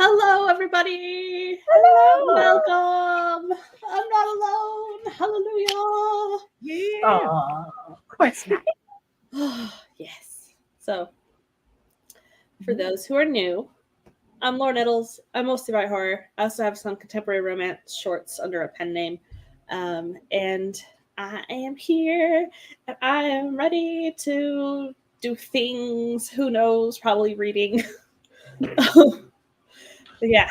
Hello, everybody. Hello. Welcome. I'm not alone. Hallelujah. Yeah. Of course not. Yes. So, for those who are new, I'm Lauren Nettles. I mostly write horror. I also have some contemporary romance shorts under a pen name. And I am here and I am ready to do things. Who knows? Probably reading. Yeah.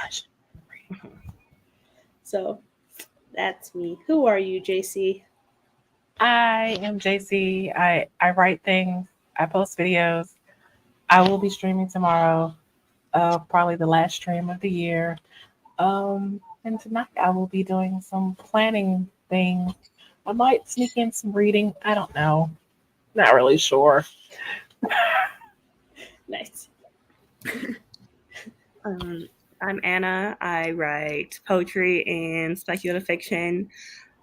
So that's me. Who are you, JC? I am JC. I write things. I post videos. I will be streaming tomorrow. Probably the last stream of the year. And tonight I will be doing some planning things. I might sneak in some reading. I don't know. Not really sure. Nice. I'm Anna. I write poetry and speculative fiction.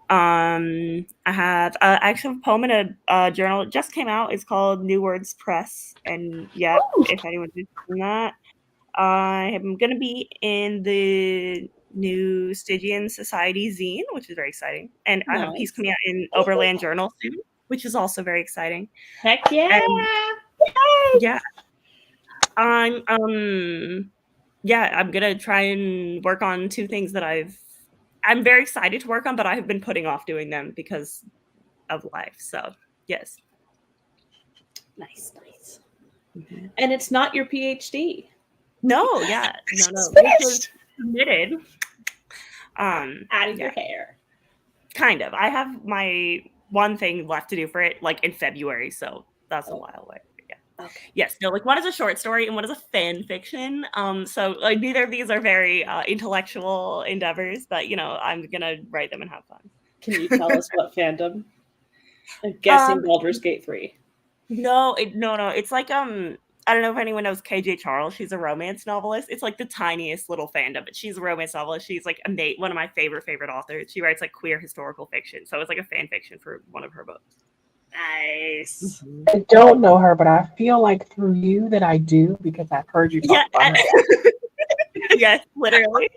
I have actually a poem in a journal. It just came out. It's called New Words Press. And yeah, if anyone's interested in that, I am going to be in the new Stygian Society zine, which is very exciting. And I have a piece coming out in Overland Journal soon, which is also very exciting. Heck yeah! And, yeah. I'm gonna try and work on two things that I'm very excited to work on, but I have been putting off doing them because of life. So yes. Nice. Mm-hmm. And it's not your PhD. No, yeah. No. This is submitted. Out of your hair. Kind of. I have my one thing left to do for it like in February, so that's a while away. Yeah. Okay. Yes. No, like one is a short story and one is a fan fiction. So like neither of these are very intellectual endeavors, but I'm gonna write them and have fun. Can you tell us what fandom? I'm guessing Baldur's Gate 3. No. It's like I don't know if anyone knows KJ Charles. She's a romance novelist. It's like the tiniest little fandom, but she's a romance novelist. She's like one of my favorite authors. She writes like queer historical fiction, so it's like a fan fiction for one of her books. Nice. I don't know her, but I feel like through you that I do because I've heard you talk about her. Yes, literally.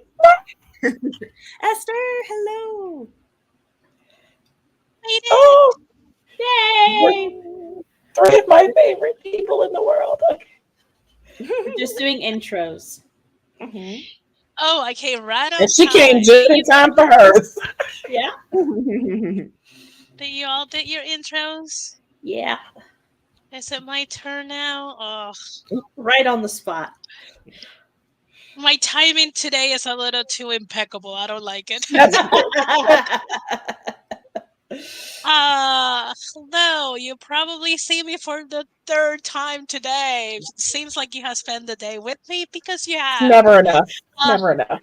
Esther, hello. Oh, yay! Three of my favorite people in the world. Okay. We're just doing intros. Mm-hmm. Oh, I came right on. And she came just in time for hers. Yeah. Did you all did your intros? Yeah. Is it my turn now? Oh. Right on the spot. My timing today is a little too impeccable. I don't like it. No, you probably see me for the third time today. Seems like you have spent the day with me because you have. Never enough. Never enough.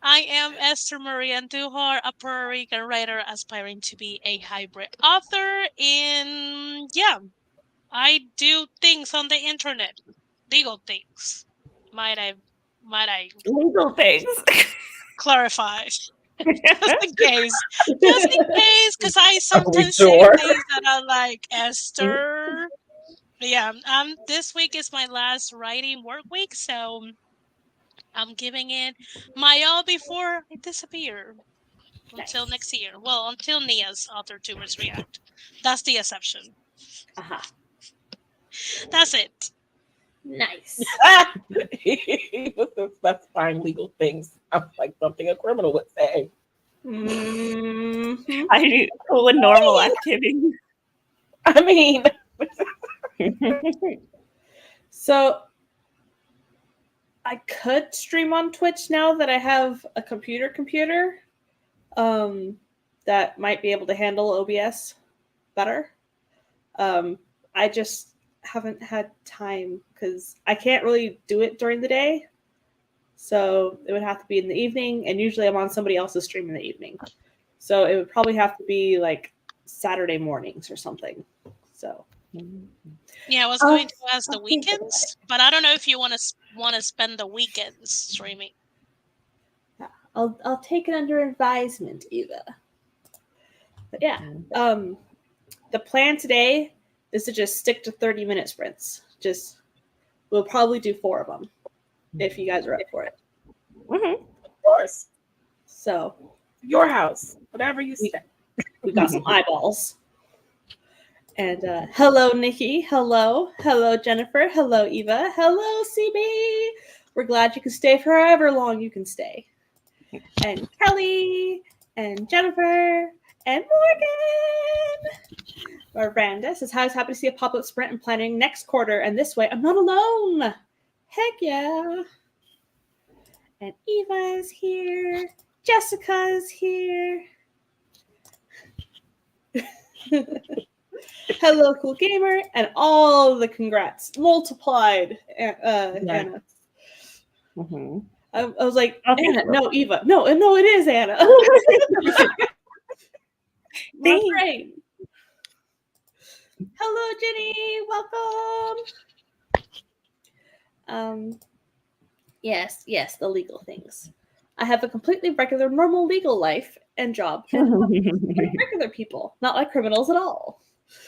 I am Esther e.m.andujar, a Puerto Rican writer aspiring to be a hybrid author. And yeah, I do things on the internet, legal things. Might I legal things clarify? Just in case, because I sometimes say things that are like Esther. But yeah, this week is my last writing work week, so I'm giving it my all before I disappear until next year. Well, until Nia's author tours react. That's the exception. That's it. Nice. He was specifying legal things. Sounds like something a criminal would say. Mm-hmm. I do cool and normal activity. I mean, so I could stream on Twitch now that I have a computer that might be able to handle OBS better. I just haven't had time because I can't really do it during the day. So it would have to be in the evening, and usually I'm on somebody else's stream in the evening. So it would probably have to be like Saturday mornings or something. So yeah, I was going to ask the weekends, but I don't know if you want to spend the weekends streaming. I'll take it under advisement, Eva. But yeah, the plan today is to just stick to 30-minute sprints. We'll probably do 4 of them. if you guys are up for it. Mm-hmm. Of course. So Your house, whatever you say. we got some eyeballs. And hello, Nikki. Hello. Hello, Jennifer. Hello, Eva. Hello, CB. We're glad you can stay for however long you can stay. And Kelly, and Jennifer, and Morgan. Miranda says, hi, I was happy to see a pop-up sprint and planning next quarter. And this way, I'm not alone. Heck yeah. And Eva is here. Jessica is here. Hello, cool gamer, and all the congrats multiplied. Anna. Mm-hmm. I was like, Okay. Anna, no, Eva, no, it is Anna. My brain. Hello, Jenny, welcome. Yes, the legal things. I have a completely regular, normal legal life and job, and like regular people, not like criminals at all.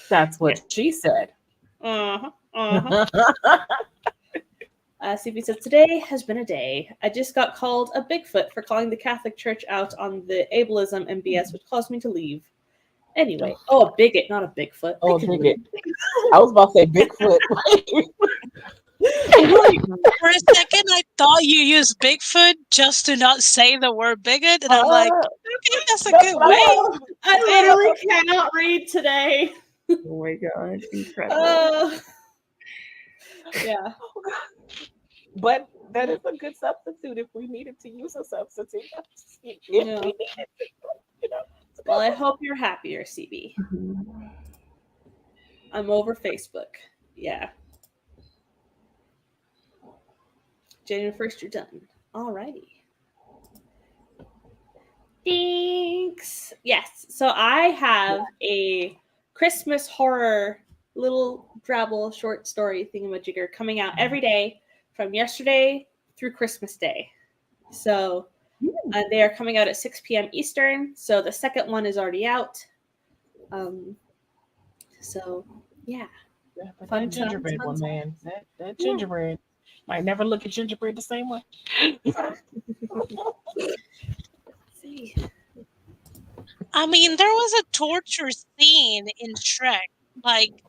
That's what she said. CB says, today has been a day. I just got called a Bigfoot for calling the Catholic Church out on the ableism and BS, which caused me to leave. Anyway, a bigot, not a Bigfoot. Oh, bigot. I was about to say Bigfoot. For a second, I thought you used Bigfoot just to not say the word bigot, and I'm like, okay, that's a good way. I literally cannot read today. Oh my god, incredible. Yeah. But that is a good substitute if we needed to use a substitute. If we needed to, Well, I hope you're happier, CB. Mm-hmm. I'm over Facebook. Yeah. January 1st, you're done. Alrighty. Thanks. Yes. So I have a Christmas horror little drabble short story thingamajigger coming out every day from yesterday through Christmas Day. So they are coming out at 6 p.m. Eastern. So the second one is already out. So yeah. But that gingerbread one, man. That gingerbread. Might never look at gingerbread the same way. See. I mean, there was a torture scene in Shrek. Like,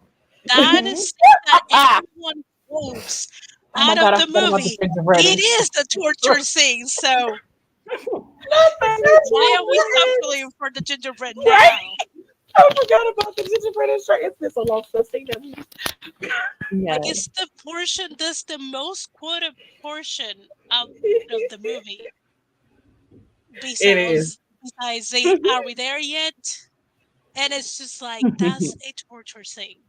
that is that everyone quotes out of the movie. It is the torture scene, so why are we suffering for the gingerbread now? Right? I forgot about the gingerbread and Shrek. It's been so long since I've seen that movie. Like, it's the portion that's the most quoted portion of the movie. Besides, are we there yet? And it's just like, that's a torture scene.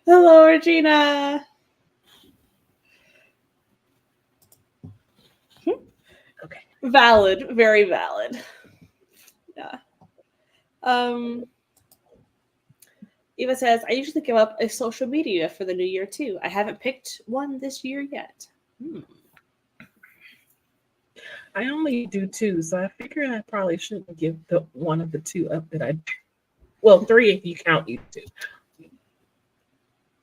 Hello, Regina. Okay. Valid, very valid. Yeah. Eva says, I usually give up a social media for the new year too. I haven't picked one this year yet. I only do 2, so I figure I probably shouldn't give one of the 2 up that I do. Well, 3 if you count YouTube.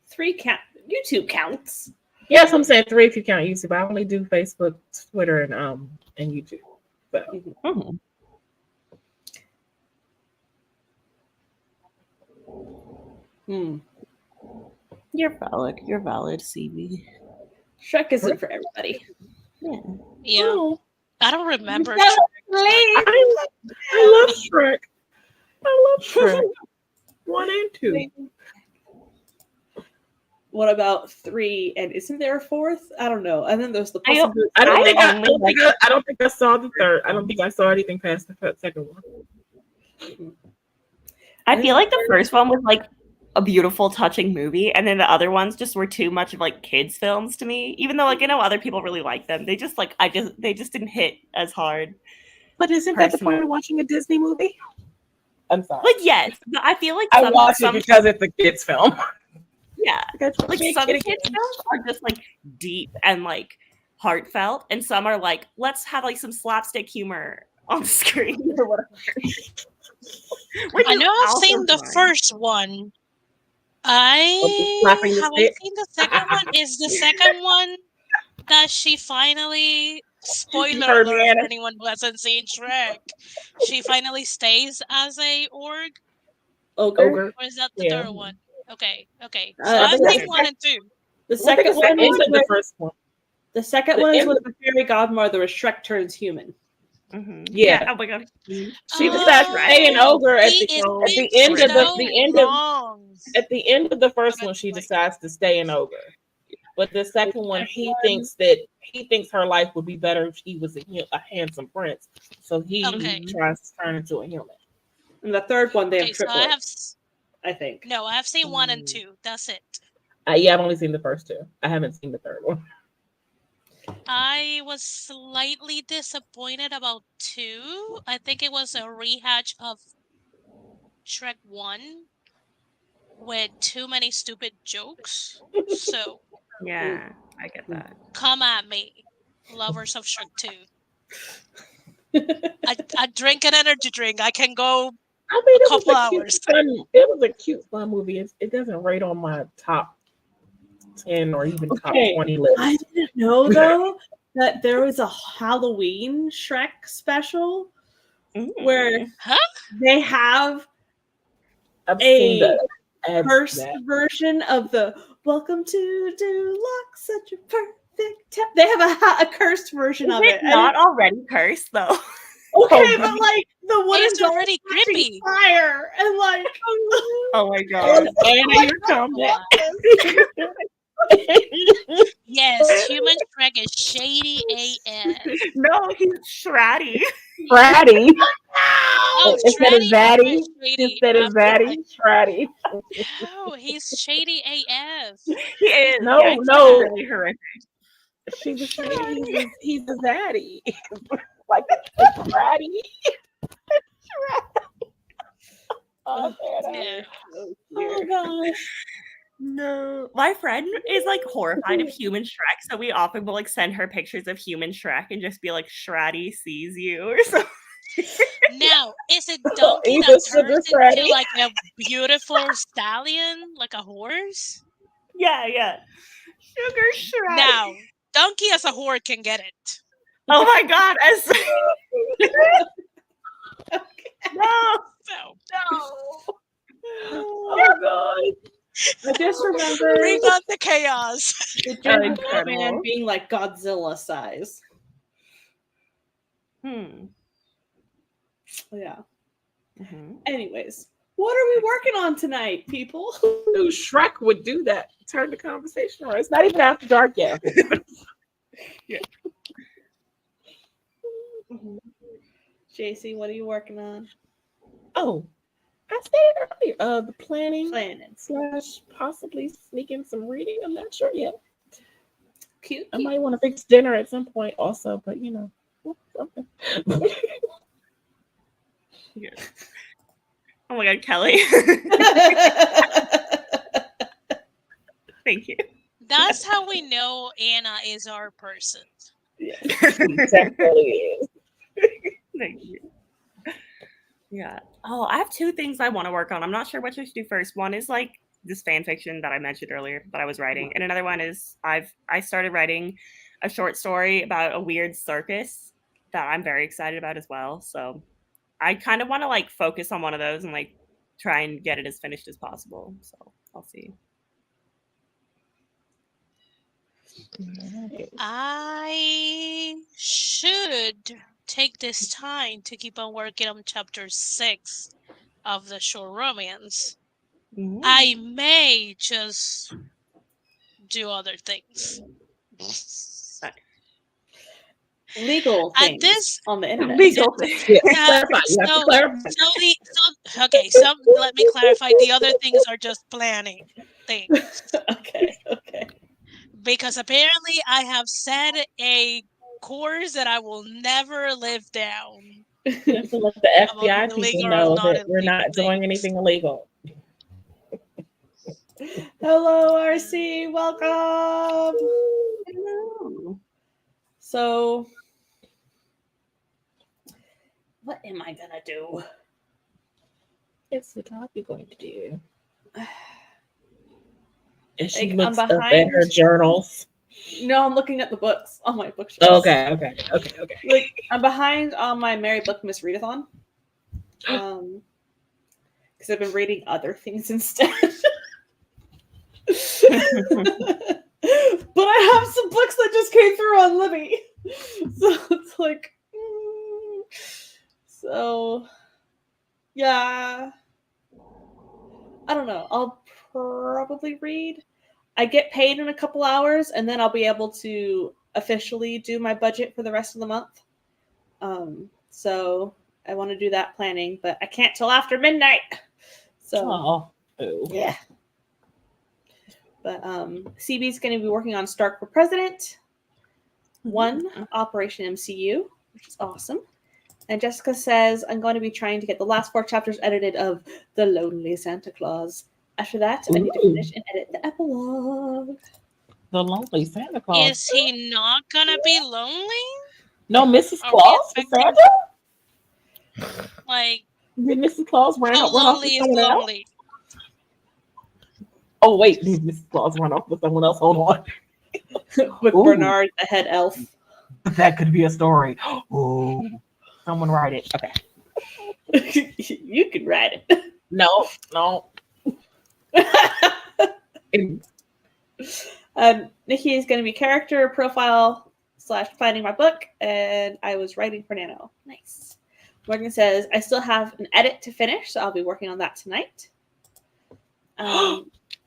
3 count. YouTube counts. Yes, I'm saying 3 if you count YouTube. I only do Facebook, Twitter, and YouTube. So. You're valid, CB. Shrek isn't for everybody. Yeah. Oh. I don't remember. I love Shrek. I love Shrek. 1 and 2. What about 3? And isn't there a 4th? I don't know. And then there's the. I don't think I saw the 3rd. I don't think I saw anything past the second one. I feel like the first one was like a beautiful, touching movie, and then the other ones just were too much of like kids' films to me. Even though, like, I know other people really like them, they just didn't hit as hard. But isn't that the point of watching a Disney movie? I'm sorry. Like, yes, but I feel like I watch it because it's a kids' film. Yeah, like some kids' films are just like deep and like heartfelt, and some are like, let's have like some slapstick humor on the screen or whatever. I know I've seen the first one. I slapping the have stick? seen the second one. Is the second one that she finally, You spoiler heard me, alert Anna. for anyone who hasn't seen Shrek, she finally stays as a org? Ogre. Or is that the Yeah. third one? Okay. So I I've think seen that's 1 and 2. the I think second it's the one end was of the where, first one. the second the one is end with of- the fairy godmother where Shrek turns human. Yeah. Oh my god. She decides to stay an Oh, ogre he is at the being end of so wrong. at the end of the first Okay, one. She like- decides to stay an ogre, but the second one, he thinks her life would be better if he was a handsome prince. So he Okay. tries to turn into a human. And the third one, they have Okay, so triplets, I think. No, I have seen 1 and 2. That's it. Yeah, I've only seen the first two. I haven't seen the third one. I was slightly disappointed about 2. I think it was a rehash of Shrek 1 with too many stupid jokes. So Yeah, I get that. come at me, lovers of Shrek 2. I drink an energy drink. I can go I mean, a couple hours. It was a cute, fun movie. It doesn't rate on my top 10 or even top 20 list. I didn't know though that there was a Halloween Shrek special where they have I've seen a the cursed version of the "Welcome to Deluxe, such a perfect time." They have a cursed version of it. Not already cursed though. Okay, but like the one It's is all already catching creepy. fire and like Oh my god. Anna, you're coming. Yes, human Shrek is shady AF. No, he's Shratty. Fratty. Oh, Instead of Shreddy Zaddy. is shady. Instead of Zaddy. Fratty. No, he's shady AF. He is. No, yeah, he's no. really horrific. She's a shady. He's a Zaddy. Like a Fratty. Oh, Yeah. oh gosh. No. My friend is like horrified of human Shrek, so we often will like send her pictures of human Shrek and just be like, Shratty sees you or something. Now, is it Donkey He's that a sugar turns Freddy. into like a beautiful stallion, like a horse? Yeah. Sugar Shrek. Now, Donkey as a horse can get it. Oh my god, No. Oh god. I just remember Bring on the chaos. the gingerbread incredible. man being like Godzilla size. Yeah. Anyways, what are we working on tonight, people? Who knew Shrek would do that? Turn the conversation around. It's not even after dark yet. Yeah. JC, what are you working on? Oh, I stated earlier, the planning / possibly sneak in some reading. I'm not sure yet. Cute. I might want to fix dinner at some point also, but you know, something. Yeah. Oh my god, Kelly. Thank you. That's how we know Anna is our person. Exactly is. Thank you. Yeah. Oh, I have two things I want to work on. I'm not sure what to do first. One is like this fan fiction that I mentioned earlier that I was writing, and another one is I started writing a short story about a weird circus that I'm very excited about as well. So I kind of want to like focus on one of those and like try and get it as finished as possible. So I'll see. I should take this time to keep on working on chapter 6 of the short romance. I may just do other things. Legal things At this on the internet. Legal things. Clarify. You have to clarify. So let me clarify. The other things are just planning things. Okay. Because apparently I have set a course that I will never live down. You have to let the FBI people illegal or know not that we're not doing anything illegal. Hello, RC. Welcome. Hello. So, what am I gonna do? It's the job you're going to do. And she Like, looks I'm up at her behind. journals. No, I'm looking at the books on my bookshelf. Okay. Like, I'm behind on my Mary Bookmas readathon. Because I've been reading other things instead. But I have some books that just came through on Libby. So it's like, so yeah. I don't know. I'll probably read. I get paid in a couple hours, and then I'll be able to officially do my budget for the rest of the month. So I want to do that planning, but I can't till after midnight. So yeah. But CB's going to be working on Stark for President 1, Operation MCU, which is awesome. And Jessica says, I'm going to be trying to get the last 4 chapters edited of The Lonely Santa Claus. After that, I need to finish and edit the epilogue. The Lonely Santa Claus. Is he not gonna be lonely? No, Mrs. Are Claus? we Santa? Like, Did Mrs. Claus run off lonely with is someone else? lonely. Oh, wait. Did Mrs. Claus run off with someone else? Hold on. With Bernard, the head elf. That could be a story. Oh, someone write it. Okay. You can write it. No. Nikki is going to be character profile / planning my book, and I was writing for Nano. Nice. Morgan says, I still have an edit to finish, so I'll be working on that tonight.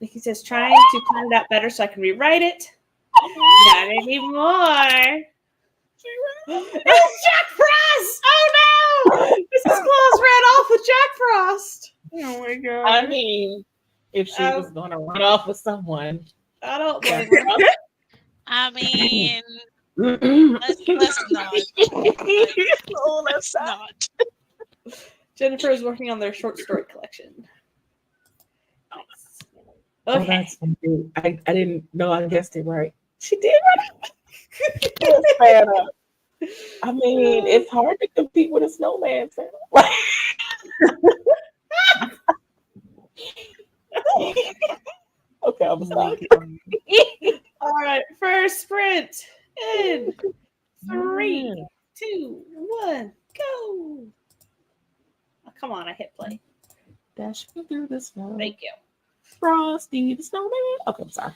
Nikki says, trying to plan it out better so I can rewrite it. Not anymore. It's Jack Frost! Oh no! Mrs. Claus ran off with Jack Frost. Oh my god. I mean, if she was going to run off with someone. I don't blame her. I mean, let's not. Let's not. Jennifer is working on their short story collection. Nice. Oh, Okay. that's funny. I didn't know I guessed it right. She did right. I mean, it's hard to compete with a snowman. Okay, I'm gonna stop. All right, first sprint in 3, 2, 1, go! Oh, come on, I hit play. Dashing through the snow. Thank you. Frosty the Snowman. Okay, I'm sorry.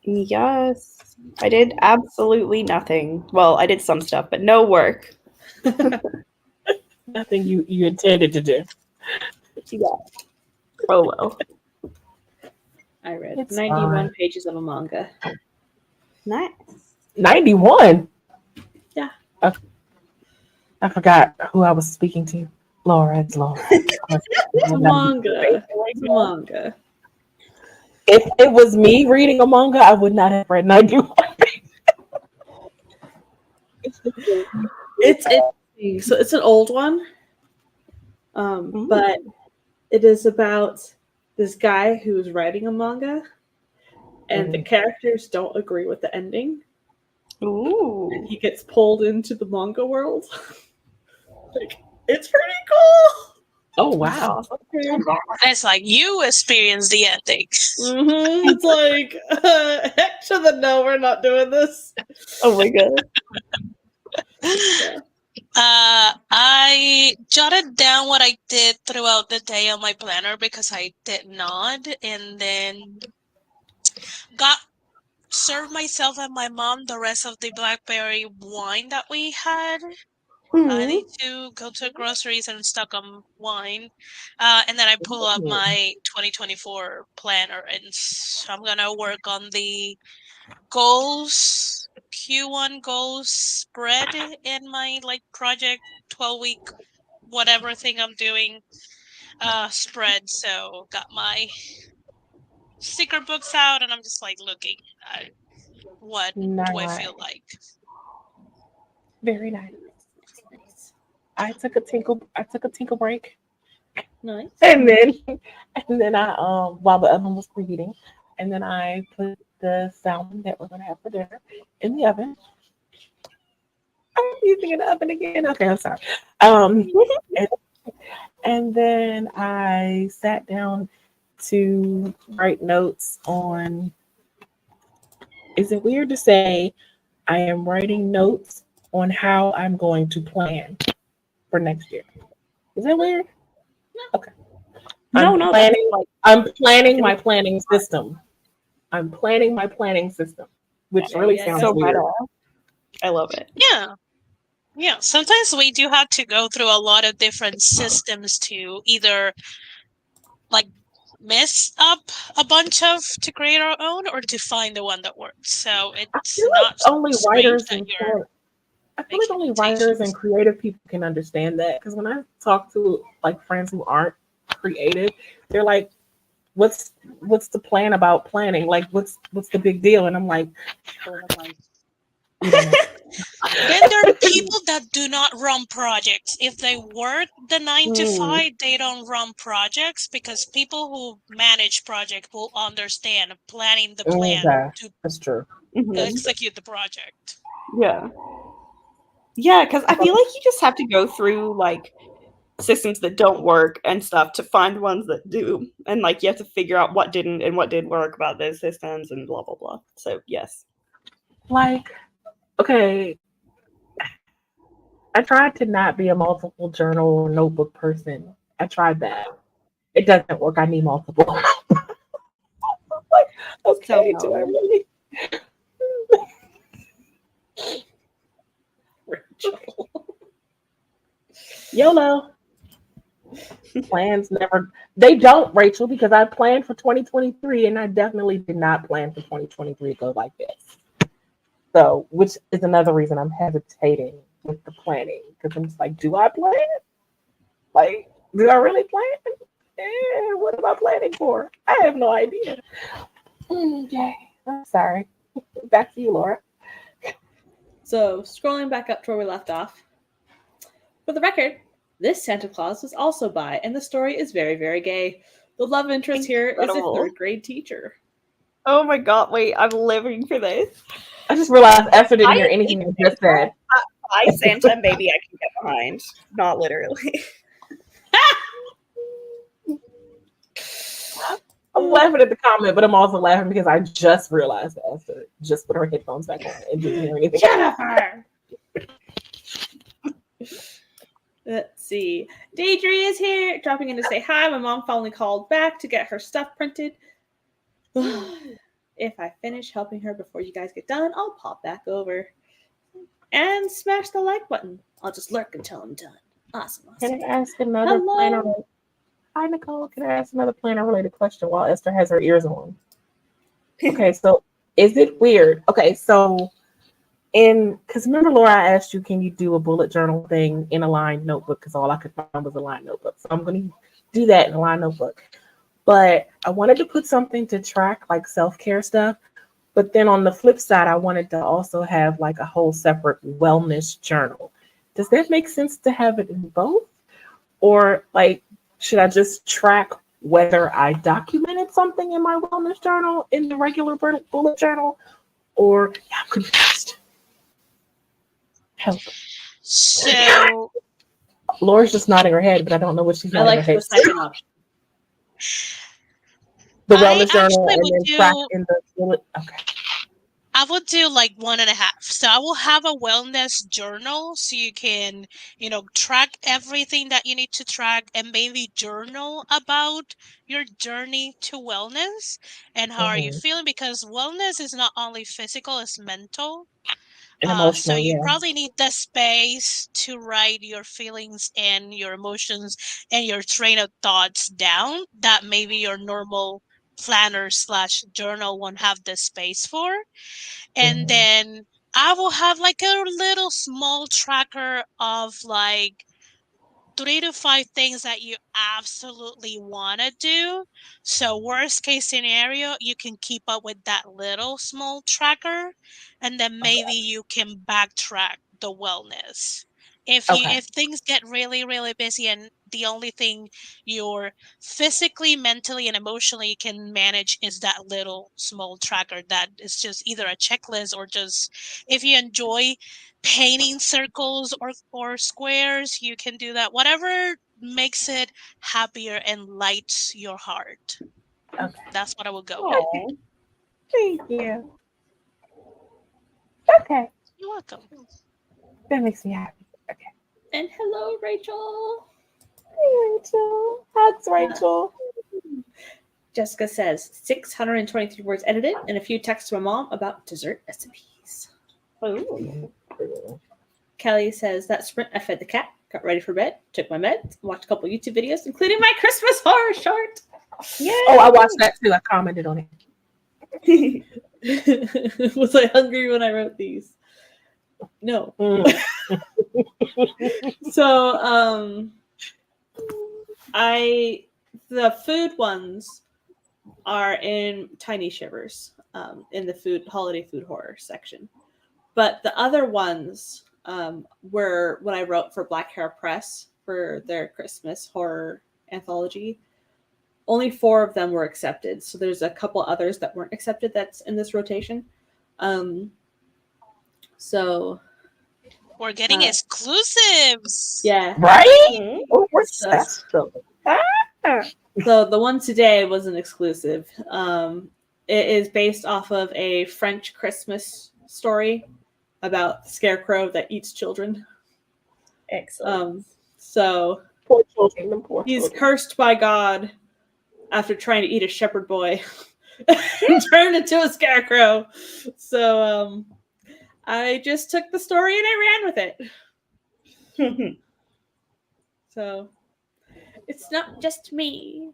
Yes. I did absolutely nothing. Well, I did some stuff, but no work. Nothing you intended to do. Yeah. Oh well. I read It's 91 fine. pages of a manga. Nice. 91. Yeah. I forgot who I was speaking to. Laura, it's Laura. It's a manga. It's a manga. If it was me reading a manga, I would not have read 91. It's interesting. So it's an old one. But it is about this guy who's writing a manga, and the characters don't agree with the ending. Ooh. And he gets pulled into the manga world. Like, it's pretty cool. Oh wow. It's like you experience the ending. Mm-hmm. It's like, heck to the no, we're not doing this. Oh my god. Yeah. I jotted down what I did throughout the day on my planner because I did not, and then served myself and my mom the rest of the blackberry wine that we had. I need to go to groceries and stock on wine, and then I pull up my 2024 planner, and I'm gonna work on the goals, Q1 goals spread in my project 12-week whatever thing I'm doing spread. So got my secret books out, and I'm just looking at what do I feel like. Very nice. I took a tinkle break. Nice. And then I while the oven was preheating, and then I put the salmon that we're gonna have for dinner in the oven. I'm using in the oven again. Okay, I'm sorry. And then I sat down to write notes on. Is it weird to say I am writing notes on how I'm going to plan for next year? Is that weird? Okay. I'm planning my planning system. I'm planning my planning system, which really sounds so weird. I love it. Yeah. Sometimes we do have to go through a lot of different systems to either mess up a bunch of to create our own or to find the one that works. So it's not only writers that you're I feel like only writers and creative people can understand that, because when I talk to friends who aren't creative, they're like, "What's the plan about planning? What's the big deal?" And I'm like, Then there are people that do not run projects. If they work the 9 to 5, they don't run projects, because people who manage projects will understand planning the plan to that's true. Execute the project. Yeah, because I feel like you just have to go through systems that don't work and stuff to find ones that do, and you have to figure out what didn't and what did work about those systems and blah blah blah. So yes. Okay, I tried to not be a multiple journal or notebook person. I tried that. It doesn't work. I need multiple. Okay, do I really? YOLO. Plans never. They don't, Rachel, because I planned for 2023 and I definitely did not plan for 2023 to go like this. So, which is another reason I'm hesitating with the planning, because I'm just like, do I plan? Do I really plan? What am I planning for? I have no idea. Okay, I'm sorry. Back to you, Laura. So, scrolling back up to where we left off. For the record, this Santa Claus was also bi, and the story is very, very gay. The love interest here is a 3rd grade teacher. Oh my god, wait, I'm living for this. I just realized Esther didn't hear anything I just said. Hi, Santa, maybe I can get behind. Not literally. I'm laughing at the comment, but I'm also laughing because I just realized that Esther just put her headphones back on and didn't hear anything. Jennifer! Let's see. Deidre is here, dropping in to say hi. My mom finally called back to get her stuff printed. if I finish helping her before you guys get done, I'll pop back over and smash the like button. I'll just lurk until I'm done. Awesome. Can I ask another planner? Hi, Nicole. Can I ask another planner-related question while Esther has her ears on? Okay, so is it weird? Okay, so because remember, Laura, I asked you, can you do a bullet journal thing in a lined notebook? Because all I could find was a lined notebook. So I'm going to do that in a lined notebook. But I wanted to put something to track like self-care stuff. But then on the flip side, I wanted to also have like a whole separate wellness journal. Does that make sense to have it in both? Or like, should I just track whether I documented something in my wellness journal in the regular bullet journal? Or, yeah, I'm confused. Help. So Laura's just nodding her head, but I don't know what she's I nodding like her the head. second option. The I wellness journal actually and would then track do in the bullet. Okay. I would do like 1.5. So I will have a wellness journal so you can, track everything that you need to track and maybe journal about your journey to wellness and how are you feeling, because wellness is not only physical, it's mental. And So emotional, you yeah. probably need the space to write your feelings and your emotions and your train of thoughts down that maybe your normal planner/journal won't have the space for. And then I will have like a little small tracker of like 3 to 5 things that you absolutely want to do. So worst case scenario, you can keep up with that little small tracker, and then maybe you can backtrack the wellness. If things get really, really busy and the only thing you're physically, mentally, and emotionally can manage is that little small tracker that is just either a checklist or just if you enjoy painting circles or squares, you can do that. Whatever makes it happier and lights your heart. Okay. That's what I would go with. Thank you. Okay. You're welcome. That makes me happy. Okay. And hello, Rachel. Hey, Rachel. Hugs, Rachel. Jessica says 623 words edited and a few texts to my mom about dessert recipes. Ooh. Kelly says that sprint I fed the cat, got ready for bed, took my meds, watched a couple YouTube videos, including my Christmas horror short. Yeah. Oh, I watched that too. I commented on it. Was I hungry when I wrote these? No. So, the food ones are in Tiny Shivers, in the holiday food horror section. But the other ones were what I wrote for Black Hair Press for their Christmas horror anthology. Only 4 of them were accepted. So there's a couple others that weren't accepted that's in this rotation. So we're getting exclusives. Yeah. Right? Oh, we're special. So the one today was an exclusive. It is based off of a French Christmas story about the scarecrow that eats children. Excellent. So poor children, he's cursed by God after trying to eat a shepherd boy and turned into a scarecrow. So I just took the story and I ran with it. So it's not just me.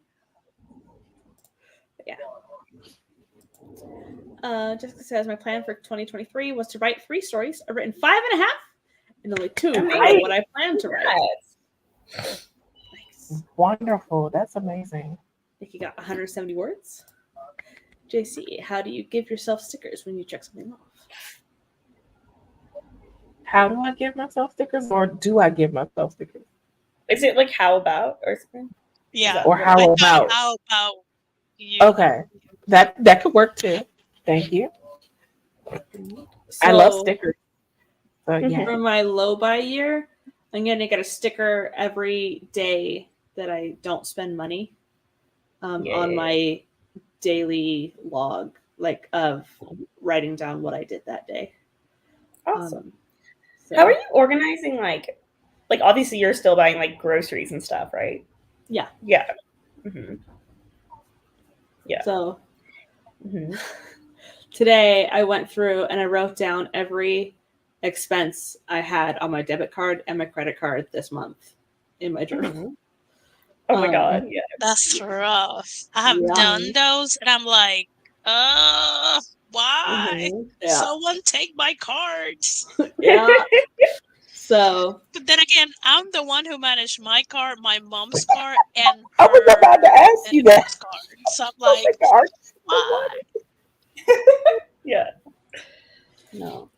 But yeah. Jessica says my plan for 2023 was to write 3 stories. I've written 5.5, and only 2 are what I plan to write. Nice. Wonderful. That's amazing. Nikki got 170 words. JC, how do you give yourself stickers when you check something off? How do I give myself stickers, or do I give myself stickers? Is it like how about or something? Yeah. Or how about? How about you? Okay. That could work too. Thank you. So, I love stickers. So, yeah. For my low buy year, I'm going to get a sticker every day that I don't spend money on my daily log, like of writing down what I did that day. Awesome. How are you organizing? Like obviously you're still buying like groceries and stuff, right? Yeah. Yeah. Mm-hmm. Yeah. So today I went through and I wrote down every expense I had on my debit card and my credit card this month in my journal. Mm-hmm. Oh my god, yeah. That's rough. I have Yeah. done those, and I'm like, why? Yeah. Someone take my cards. Yeah. So But then again, I'm the one who managed my card, my mom's card, and I was about to ask and you the that. girl's card. So I'm Oh like, my God. why? Yeah. no.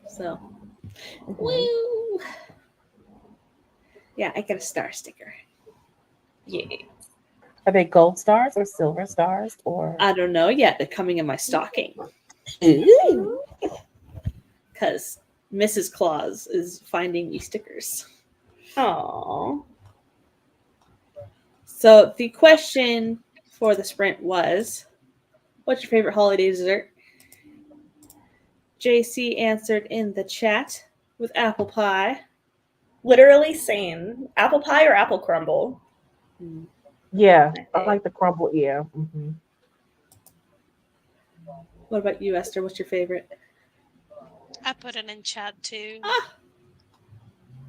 So Mhm. woo. Yeah, I get a star sticker. Yeah. Are they gold stars or silver stars or? I don't know yet. They're coming in my stocking Ooh. because Mrs. Claus is finding me stickers. Aww. So the question for the sprint was, what's your favorite holiday dessert? JC answered in the chat with apple pie. Literally same. Apple pie or apple crumble? Yeah, I like the crumble. Yeah. Mm-hmm. What about you, Esther? What's your favorite? I put it in chat too. Ah.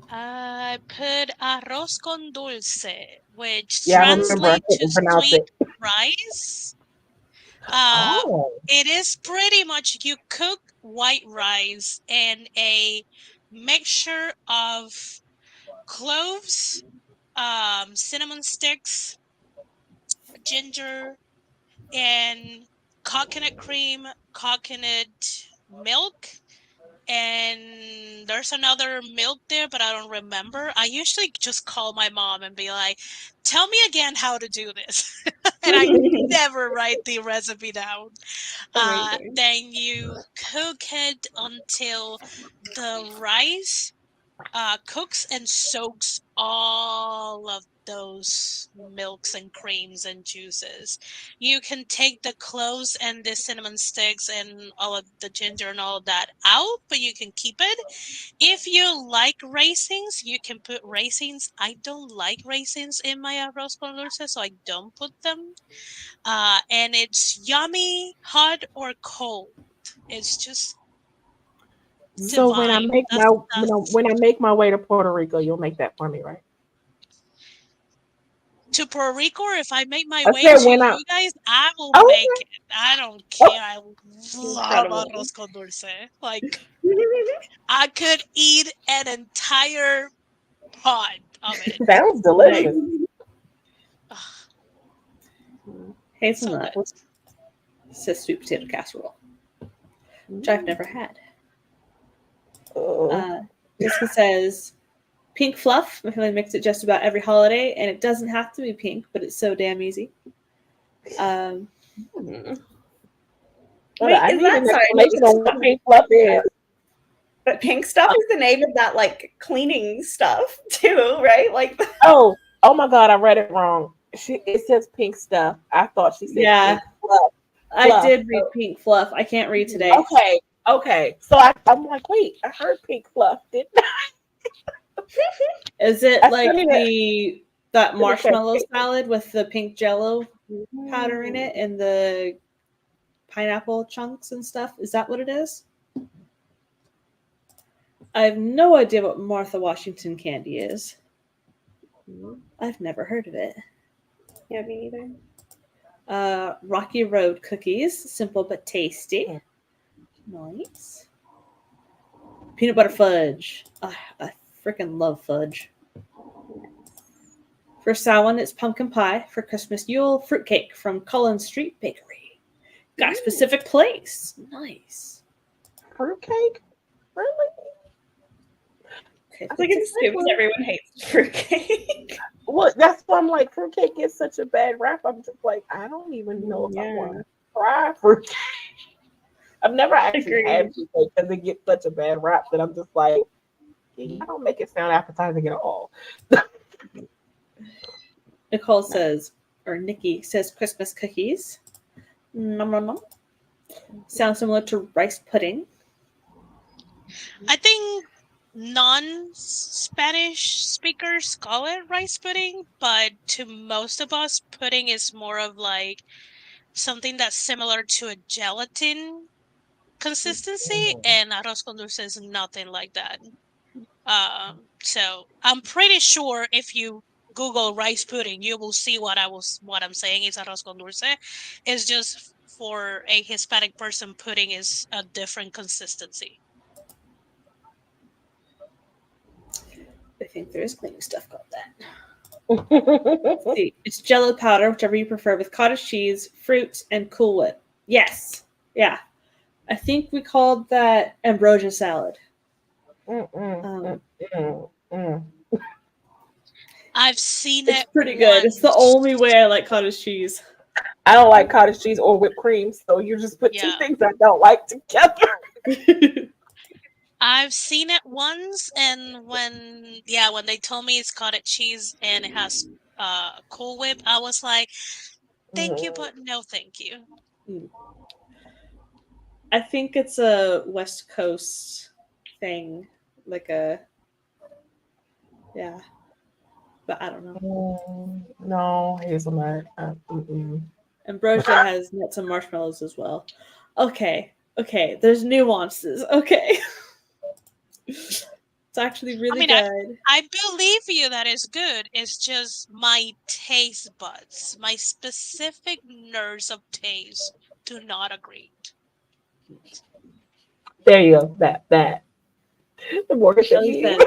I put arroz con dulce, which Yeah, I remember. I translates to couldn't pronounce sweet it. rice. Oh. It is pretty much you cook white rice and a mixture of cloves, cinnamon sticks, ginger, and coconut cream, coconut milk, and there's another milk there, but I don't remember. I usually just call my mom and be like, tell me again how to do this. And I never write the recipe down. Amazing. Then you cook it until the rice cooks and soaks all of those milks and creams and juices. You can take the cloves and the cinnamon sticks and all of the ginger and all of that out, but you can keep it. If you like raisins, you can put raisins. I don't like raisins in my arroz con dulce, so I don't put them. And it's yummy, hot or cold. It's just So when I divine. make my when I make my way to Puerto Rico, you'll make that for me, right? To Puerto Rico, or if I make my I way said to when I. you guys, I will Oh, make it. I don't oh, care. I love Incredible. arroz con dulce. Like, I could eat an entire pot of it. sounds delicious. Ugh, so Hazelnut good. says sweet potato casserole, which I've never had. Oh. Jessica says pink fluff. My family makes it just about every holiday, and it doesn't have to be pink, but it's so damn easy. Wait, I is need that an sorry? explanation on what pink fluff is. But pink stuff is the name of that like cleaning stuff too, right? Like Oh my God, I read it wrong. It says pink stuff. I thought she said Yeah. pink fluff. I did read pink fluff. I can't read today. Okay. So I'm like, wait, I heard pink fluff, didn't I? Is it I like studied it. that marshmallow salad with the pink jello powder in Mm. it and the pineapple chunks and stuff? Is that what it is? I have no idea what Martha Washington candy is. I've never heard of it. Yeah, me neither. Rocky Road cookies, simple but tasty. Nice. Peanut butter fudge. I freaking love fudge. For Samhain, it's pumpkin pie. For Christmas, Yule fruitcake from Cullen Street Bakery. Got a specific place. Nice. Fruitcake? Really? Okay, I think it's stupid. Everyone hates fruitcake. Well, that's why I'm like, fruitcake gets such a bad rap. I'm just like, I don't even know if I want to try fruitcake. I've never actually had fruitcake because it gets such a bad rap that I'm just like, I don't make it sound appetizing at all. Nicole says, or Nikki says, Christmas cookies. Nom, nom, nom. Sounds similar to rice pudding. I think non-Spanish speakers call it rice pudding, but to most of us, pudding is more of like something that's similar to a gelatin consistency, and arroz con dulce is nothing like that. So I'm pretty sure if you Google rice pudding, you will see what I'm saying is arroz con dulce. It's just for a Hispanic person, pudding is a different consistency. I think there is cleaning stuff called that. Let's see. It's Jello powder, whichever you prefer, with cottage cheese, fruit, and Cool Whip. Yes. Yeah. I think we called that ambrosia salad. I've seen It's it. pretty good. It's the only way I like cottage cheese. I don't like cottage cheese or whipped cream, so you just put two things I don't like together. I've seen it once, and when they told me it's cottage cheese and it has Cool Whip, I was like, thank you, but no thank you. I think it's a West Coast thing, like but I don't know. No, hazelnut. Ambrosia has nuts and marshmallows as well. Okay, there's nuances. Okay. It's actually really good. I believe you that is good. It's just my taste buds, my specific nerves of taste do not agree. There you go. That. The more Shelly says,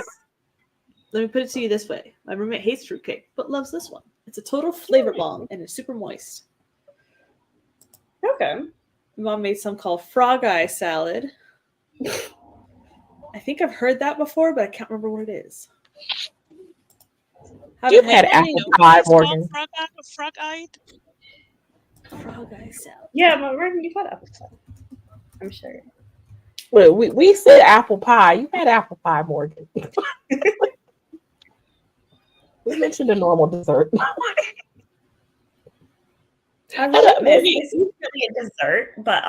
let me put it to you this way. My roommate hates fruitcake, but loves this one. It's a total flavor bomb and it's super moist. Okay. Mom made some called frog eye salad. I think I've heard that before, but I can't remember what it is. You've had apple pie, Morgan. Frog-eyed? Frog eye salad. Yeah, but Morgan, you've had apple pie. I'm sure. Well, we said apple pie. You had apple pie, Morgan. We mentioned a normal dessert. I really miss really a dessert, but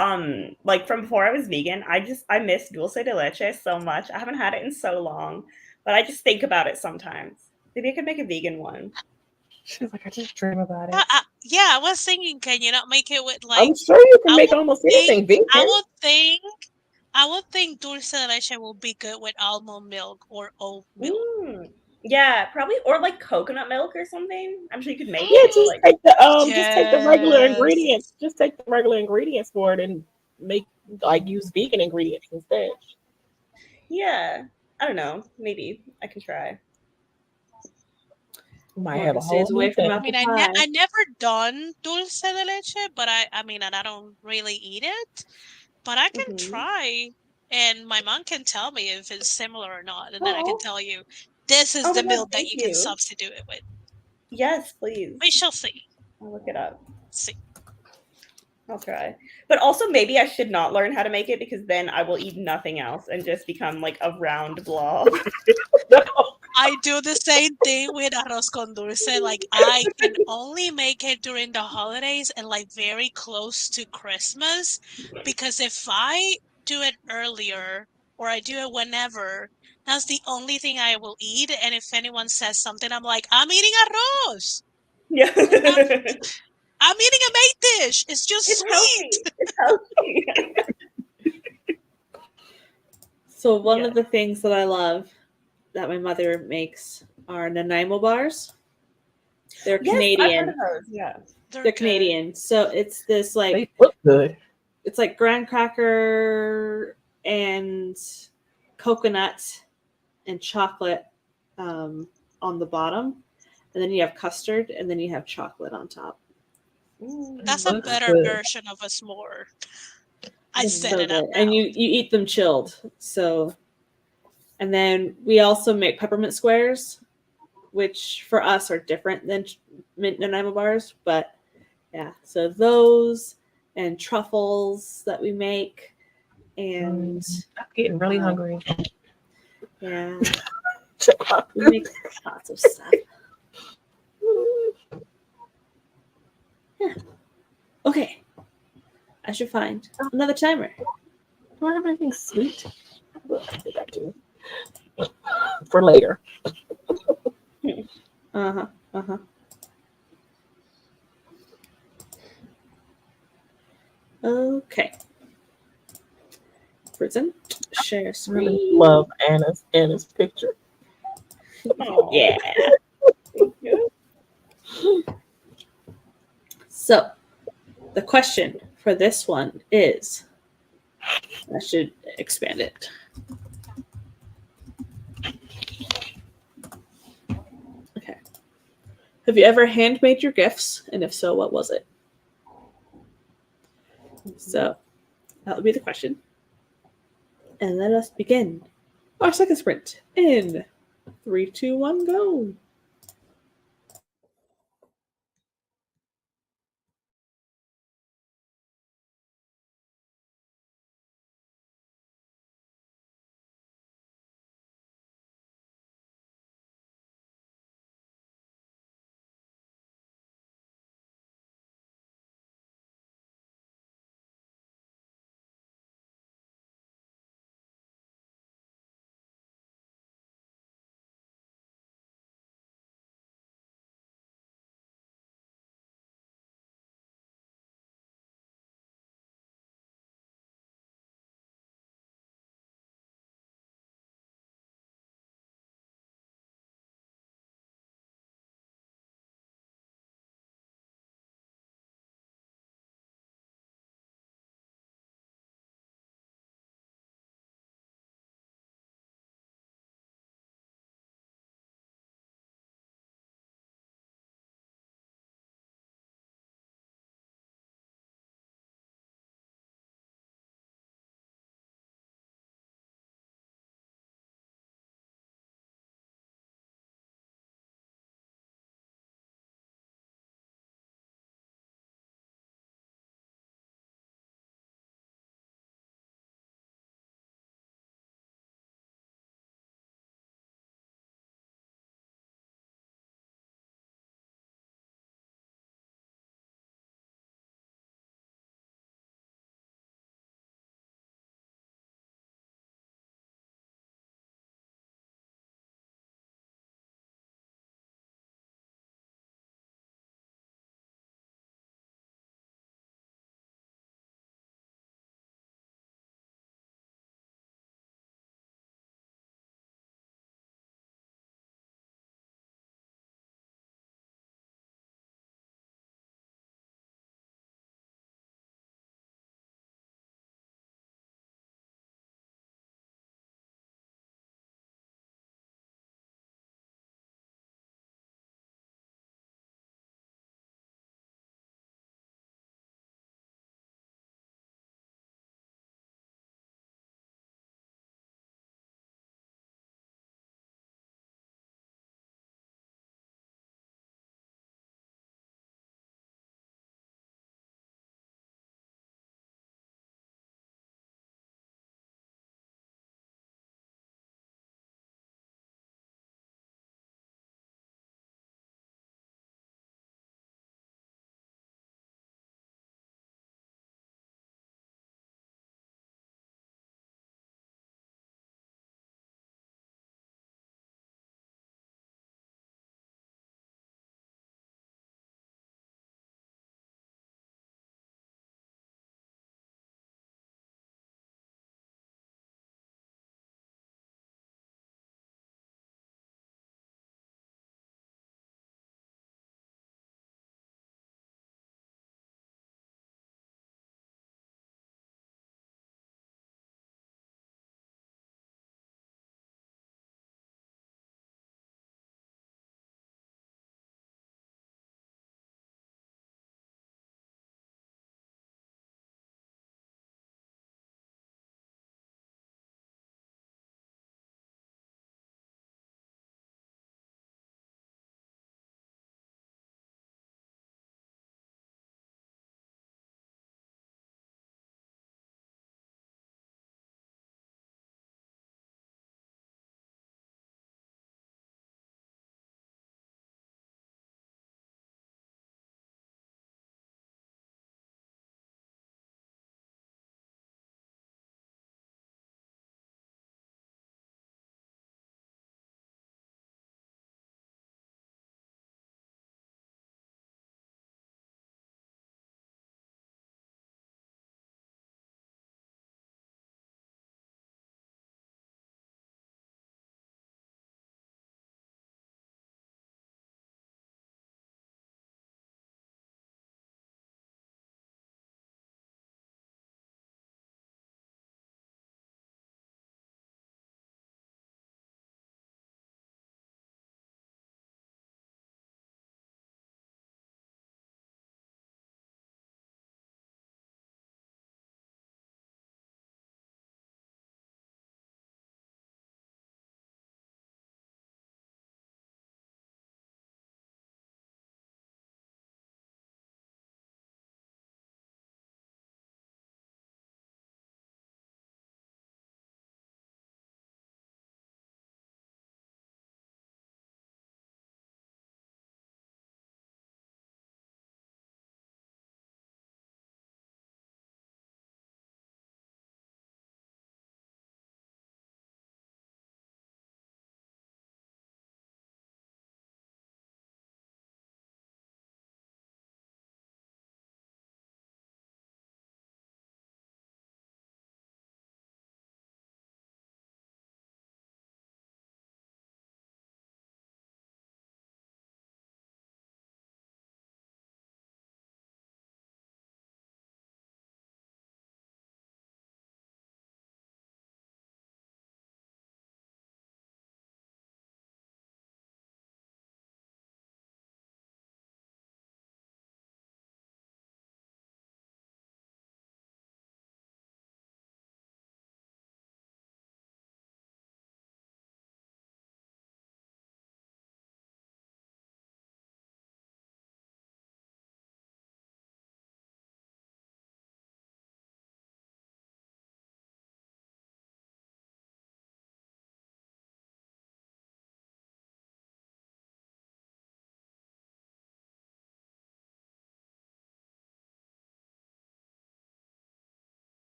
like from before I was vegan, I miss dulce de leche so much. I haven't had it in so long, but I just think about it sometimes. Maybe I could make a vegan one. She's like, I just dream about it. I was thinking, can you not make it with like? I'm sure you can make almost anything vegan. I would think dulce de leche will be good with almond milk or oat milk. Yeah, probably, or like coconut milk or something. I'm sure you could make it. Just take the regular ingredients. Just take the regular ingredients for it and use vegan ingredients instead. Yeah, I don't know. Maybe I can try. Might have a whole away from I never done dulce de leche, but I don't really eat it, but I can try, and my mom can tell me if it's similar or not, and then I can tell you this is the milk that you can substitute it with. Yes, please. We shall see. I'll look it up. See. I'll try. But also maybe I should not learn how to make it because then I will eat nothing else and just become like a round blob. I do the same thing with arroz con dulce. Like I can only make it during the holidays and like very close to Christmas, because if I do it earlier or I do it whenever, that's the only thing I will eat. And if anyone says something, I'm like, I'm eating arroz. Yeah. I'm eating a made dish. It's just sweet. It's healthy. So one of the things that I love that my mother makes are Nanaimo bars. They're Canadian. I've heard of those. Yeah, they're Canadian. So it's this like they look good. It's like graham cracker and coconut and chocolate on the bottom, and then you have custard, and then you have chocolate on top. That's a better version of a s'more. I set it up now. And you eat them chilled. So, and then we also make peppermint squares, which for us are different than Nanaimo bars. But yeah, so those and truffles that we make, and I'm getting really hungry. Yeah, we make lots of stuff. Yeah. Okay. I should find another timer. Do I have anything sweet? For later. Okay. Present. Share I really screen. love Anna's picture. Oh. Yeah. Thank you. So, the question for this one is, I should expand it. Okay. Have you ever handmade your gifts? And if so, what was it? So, that would be the question. And let us begin our second sprint in 3, 2, 1, go.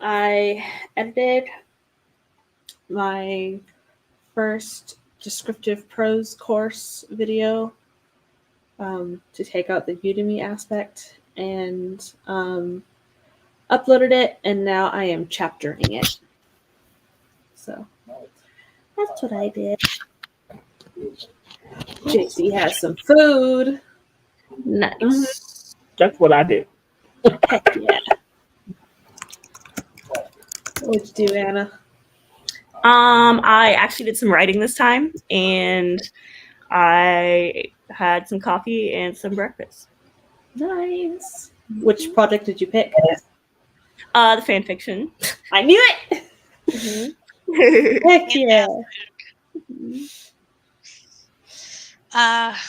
I edited my first descriptive prose course video to take out the Udemy aspect and uploaded it, and now I am chaptering it. So that's what I did. JC has some food. Nice. That's what I did. Heck yeah. What'd you do, Anna? I actually did some writing this time, and I had some coffee and some breakfast. Nice. Which project did you pick? The fan fiction. I knew it. Mm-hmm. Heck yeah.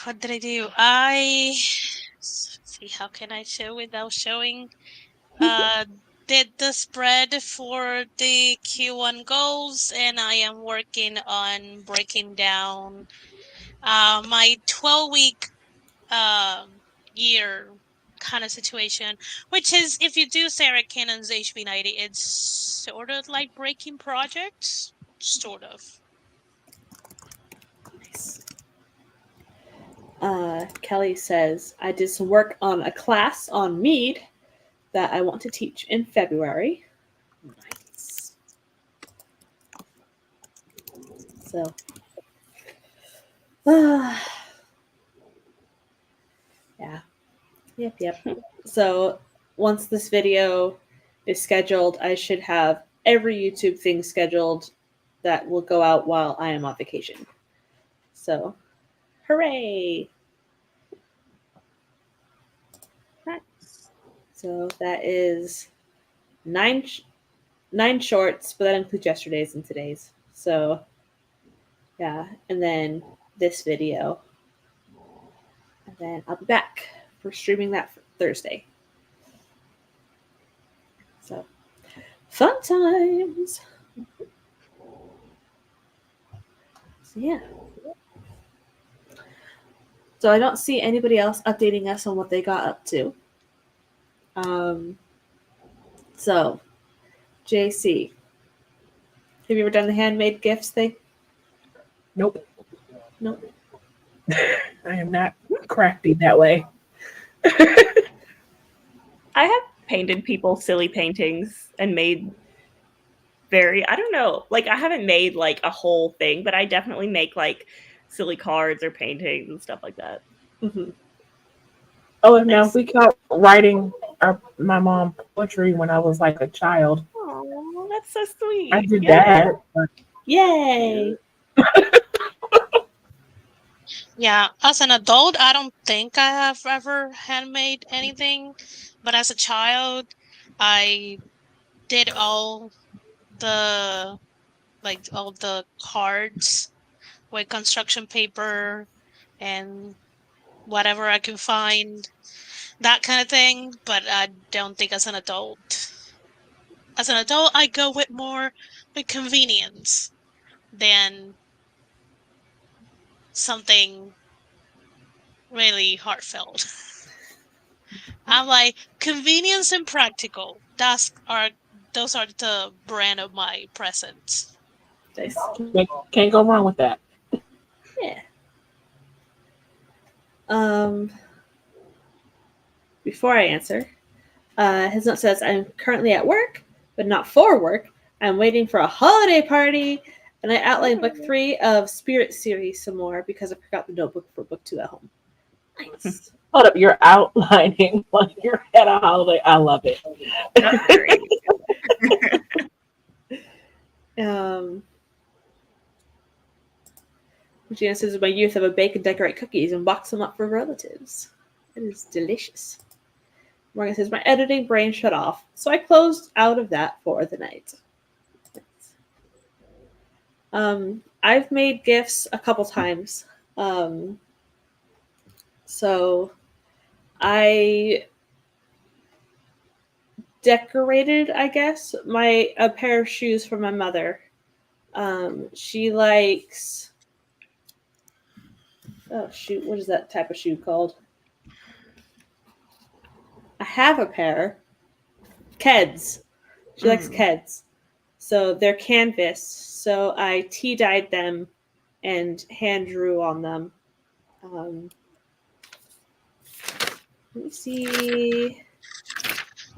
What did I do? Let's see, how can I show without showing? Did the spread for the Q1 goals, and I am working on breaking down my 12-week year kind of situation, which is, if you do Sarah Cannon's HB90, it's sort of like breaking projects, sort of. Nice. Kelly says, I did some work on a class on Mead that I want to teach in February. Nice. So, yeah. Yep. So, once this video is scheduled, I should have every YouTube thing scheduled that will go out while I am on vacation. So, hooray! Nice. So that is nine shorts, but that includes yesterday's and today's. So, yeah, and then this video. And then I'll be back for streaming that for Thursday. So, fun times. So, yeah. So I don't see anybody else updating us on what they got up to. So, JC, have you ever done the handmade gifts thing? Nope. Nope. I am not crafty that way. I have painted people silly paintings and made I don't know, like I haven't made like a whole thing, but I definitely make like silly cards or paintings and stuff like that. Mm-hmm. Oh, and no, we got writing my mom poetry when I was like a child. Oh, that's so sweet. I did that. But Yay! Yeah, as an adult, I don't think I have ever handmade anything, but as a child, I did all the cards with construction paper and whatever I can find, that kind of thing. But I don't think as an adult. As an adult, I go with more with convenience than something really heartfelt. I'm like, convenience and practical. Those are the brand of my presents. Nice. can't go wrong with that. Yeah. Before I answer, his note says, I'm currently at work, but not for work. I'm waiting for a holiday party, and I outlined book 3 of Spirit series some more because I forgot the notebook for book 2 at home. Nice. Hold up, you're outlining like you're at a holiday. I love it. Regina says, in my youth, I would bake and decorate cookies and box them up for relatives. It is delicious. Morgan says, my editing brain shut off, so I closed out of that for the night. I've made gifts a couple times. So I decorated, I guess, a pair of shoes for my mother. She likes, oh shoot, what is that type of shoe called? I have a pair. Keds. She likes Keds. So they're canvas. So I tea dyed them and hand drew on them. Let me see.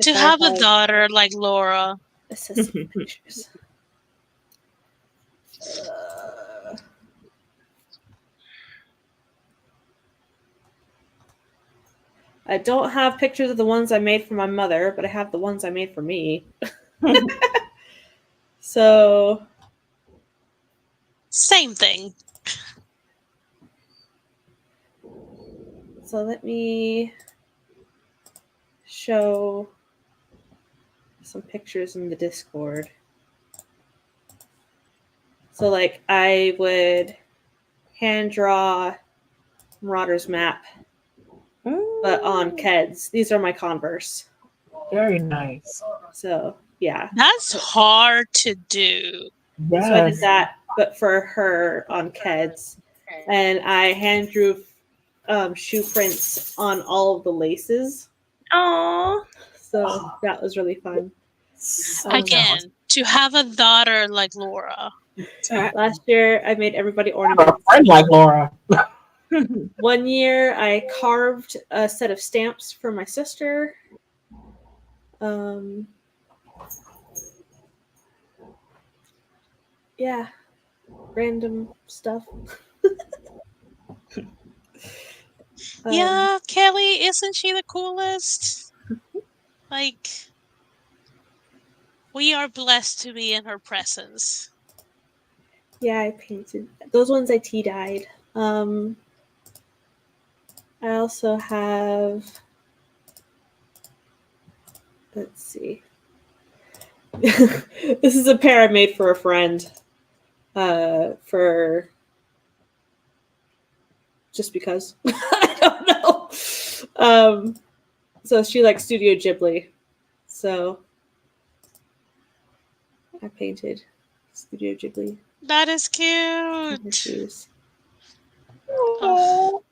To have a daughter like Laura. Assessing pictures. I don't have pictures of the ones I made for my mother, but I have the ones I made for me. So same thing. So let me show some pictures in the Discord. So like I would hand draw Marauder's map, but on Keds. These are my Converse. Very nice. So yeah. That's hard to do. Yes. So I did that, but for her on Keds. And I hand drew shoe prints on all of the laces. Aww. So that was really fun. Again, to have a daughter like Laura. Last year, I made everybody ornaments. A friend like Laura. One year, I carved a set of stamps for my sister. Yeah, random stuff. Yeah, Kelly, isn't she the coolest? Like, we are blessed to be in her presence. Yeah, I painted those ones. I tea dyed. I also have. Let's see. This is a pair I made for a friend. For just because I don't know. So she likes Studio Ghibli, so I painted Studio Ghibli. That is cute. Shoes. Oh,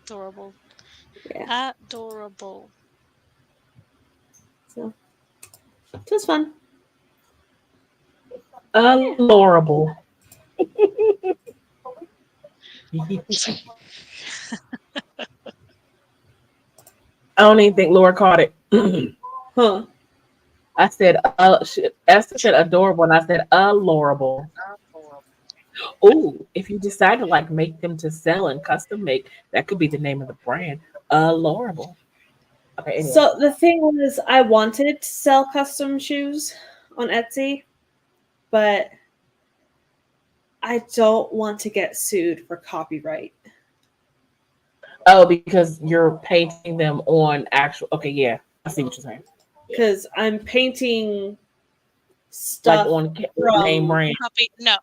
adorable. Yeah. Adorable. So it was fun. Adorable. I don't even think Laura caught it. Huh. I said, Esther said adorable, and I said adorable. Oh, if you decide to like make them to sell and custom make, that could be the name of the brand. Adorable. Okay, anyway. So the thing was, I wanted to sell custom shoes on Etsy, but I don't want to get sued for copyright. Oh, because you're painting them on actual. Okay, yeah, I see what you're saying. Because I'm painting stuff like on name brand. No,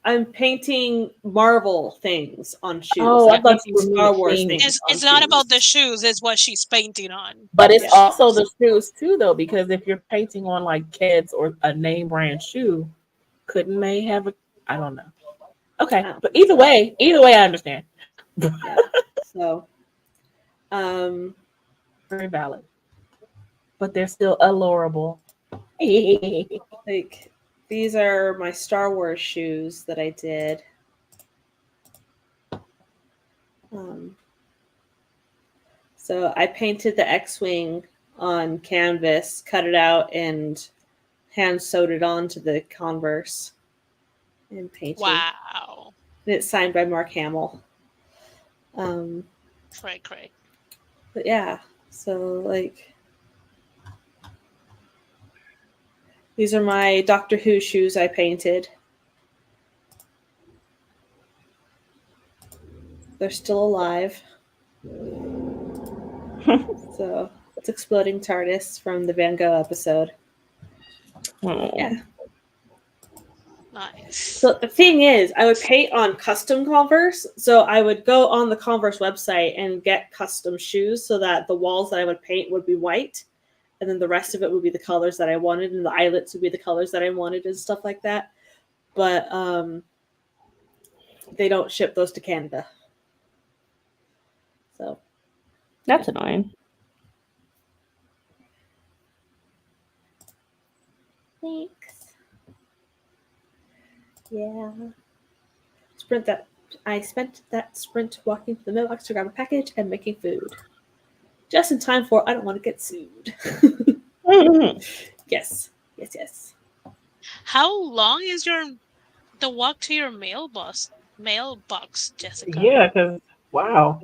I'm painting Marvel things on shoes. Oh, I thought you were Star Wars things. It's not about the shoes; it's what she's painting on. But it's also the shoes too, though, because if you're painting on like Keds or a name brand shoe, couldn't they have a? I don't know. Okay, but either way, I understand. Yeah. So, very valid. But they're still allurable. Like these are my Star Wars shoes that I did. So I painted the X-wing on canvas, cut it out, and hand sewed it onto the Converse and painted. Wow! And it's signed by Mark Hamill. Cray. But yeah, so like these are my Doctor Who shoes I painted. They're still alive. So it's Exploding TARDIS from the Van Gogh episode. Oh. Yeah. Nice. So the thing is, I would paint on custom Converse. So I would go on the Converse website and get custom shoes so that the walls that I would paint would be white. And then the rest of it would be the colors that I wanted. And the eyelets would be the colors that I wanted and stuff like that. But they don't ship those to Canada. So that's annoying. Thanks. Yeah. I spent that sprint walking to the mailbox to grab a package and making food. Just in time for I don't want to get sued. Yes. Yes, yes. How long is the walk to your mailbox, Jessica? Yeah, because wow,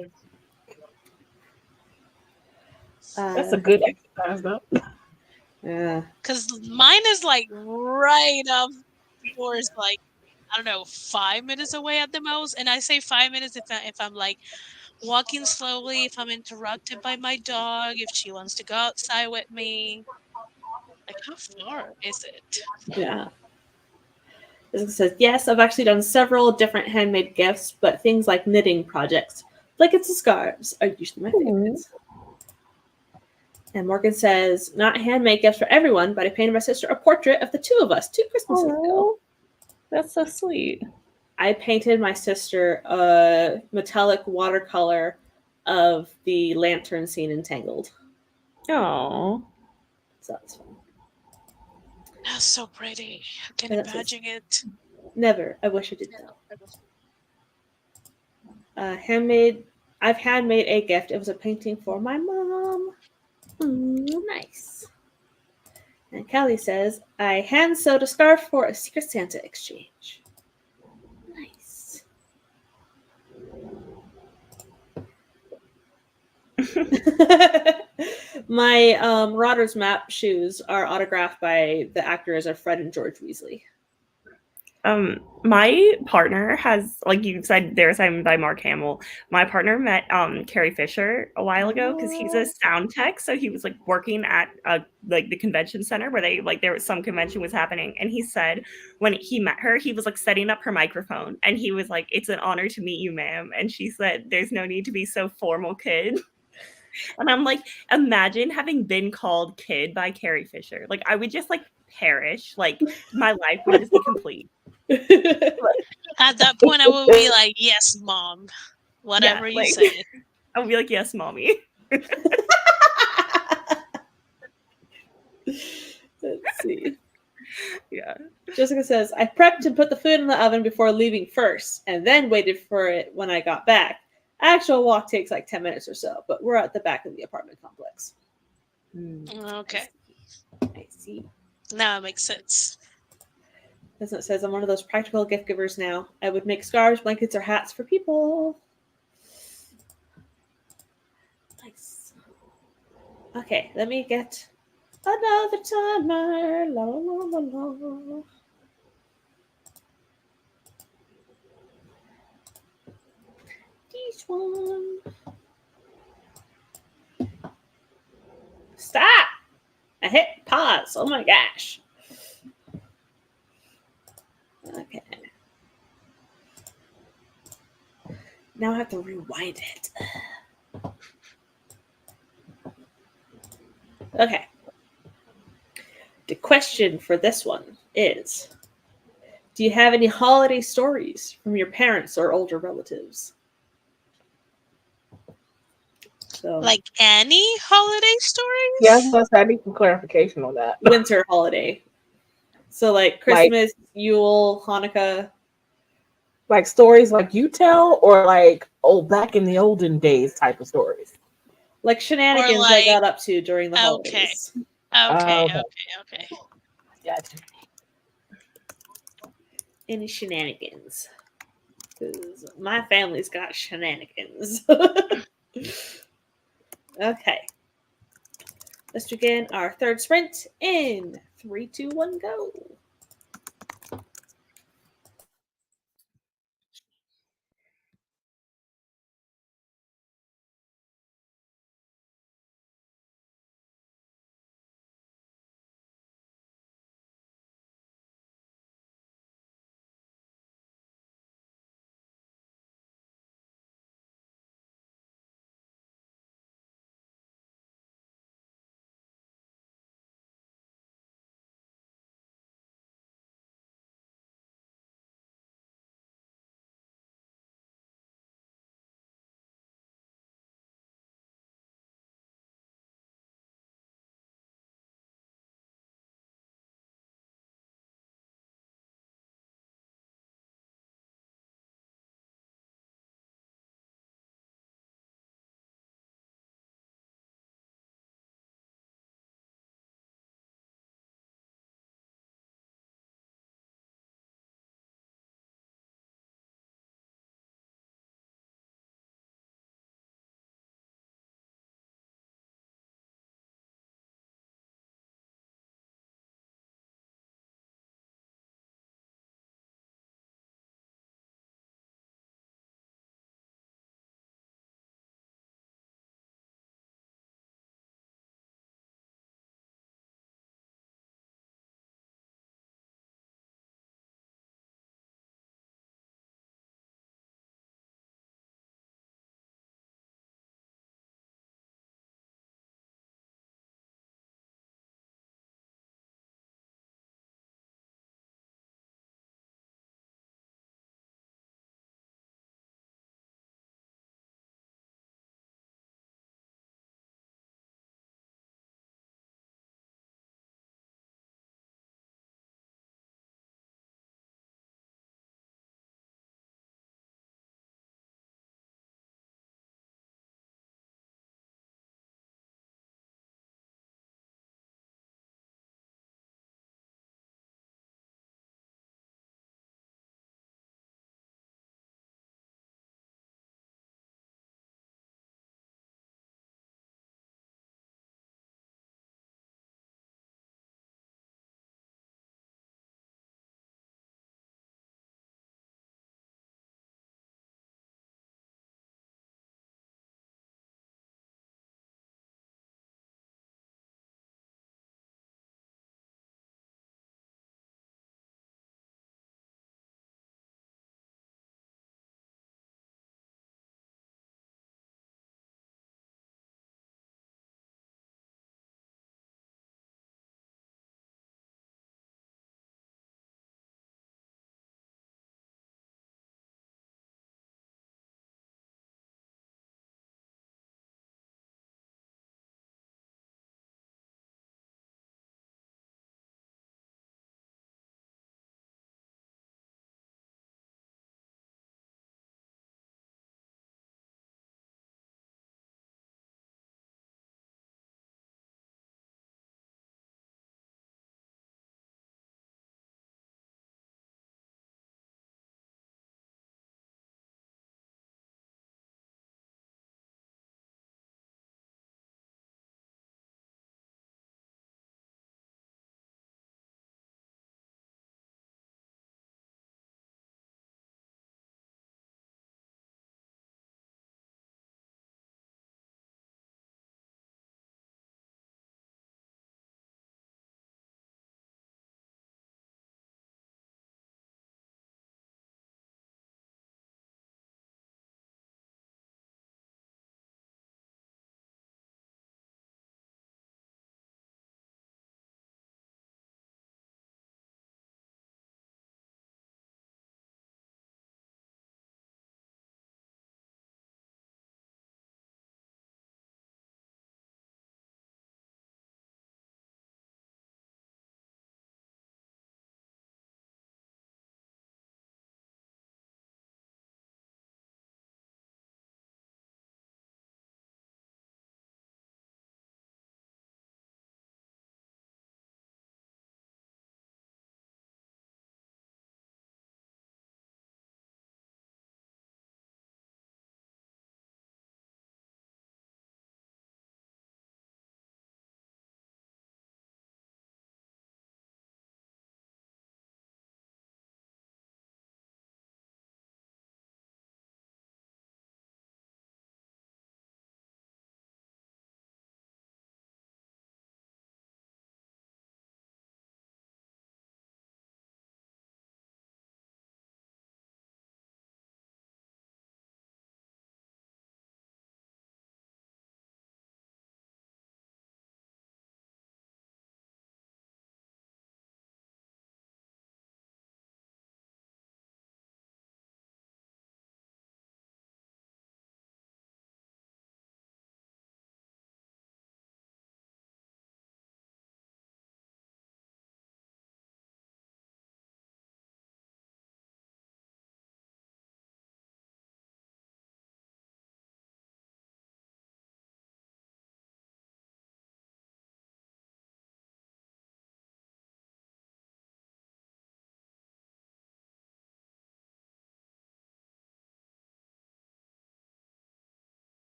that's a good exercise though. Yeah. Because mine is like right up towards like, I don't know, 5 minutes away at the most. And I say 5 minutes if I'm like walking slowly, if I'm interrupted by my dog, if she wants to go outside with me. Like, how far is it? Yeah. It says, yes, I've actually done several different handmade gifts, but things like knitting projects, blankets and scarves, are usually my favorites. And Morgan says, not handmade gifts for everyone, but I painted my sister a portrait of the two of us 2 Christmases ago. That's so sweet. I painted my sister a metallic watercolor of the lantern scene in Tangled. Oh. So that's fun. That's so pretty. I can And imagine it. Never. I wish I did that. I've handmade a gift. It was a painting for my mom. Nice. And Callie says, I hand sewed a scarf for a Secret Santa exchange. Nice. My Marauders Map shoes are autographed by the actors of Fred and George Weasley. My partner has, like you said, they're signed by Mark Hamill. My partner met Carrie Fisher a while ago because he's a sound tech. So he was like working at like the convention center where there was some convention was happening, and he said when he met her, he was like setting up her microphone, and he was like, "It's an honor to meet you, ma'am." And she said, "There's no need to be so formal, kid." And I'm like, imagine having been called kid by Carrie Fisher. Like, I would just like perish. Like, my life would just be complete. At that point, I would be like, yes, mom. Whatever you say. I would be like, yes, mommy. Let's see. Yeah. Jessica says, I prepped and put the food in the oven before leaving first, and then waited for it when I got back. Actual walk takes like 10 minutes or so, but we're at the back of the apartment complex. Okay. I see. Now it makes sense. As it says, I'm one of those practical gift givers now. I would make scarves, blankets, or hats for people. Nice. Okay, let me get another timer. La, la, la, la. This one. Stop! I hit pause. Oh my gosh. Okay. Now I have to rewind it. Okay. The question for this one is, do you have any holiday stories from your parents or older relatives? So, like any holiday stories? Yeah, I need some clarification on that. Winter holiday. So like Christmas, Yule, Hanukkah. Like stories like you tell, or like back in the olden days type of stories? Like shenanigans I got up to during the holidays. Okay. Gotcha. Any shenanigans. Because my family's got shenanigans. Okay. Let's begin our third sprint in 3, 2, 1, go.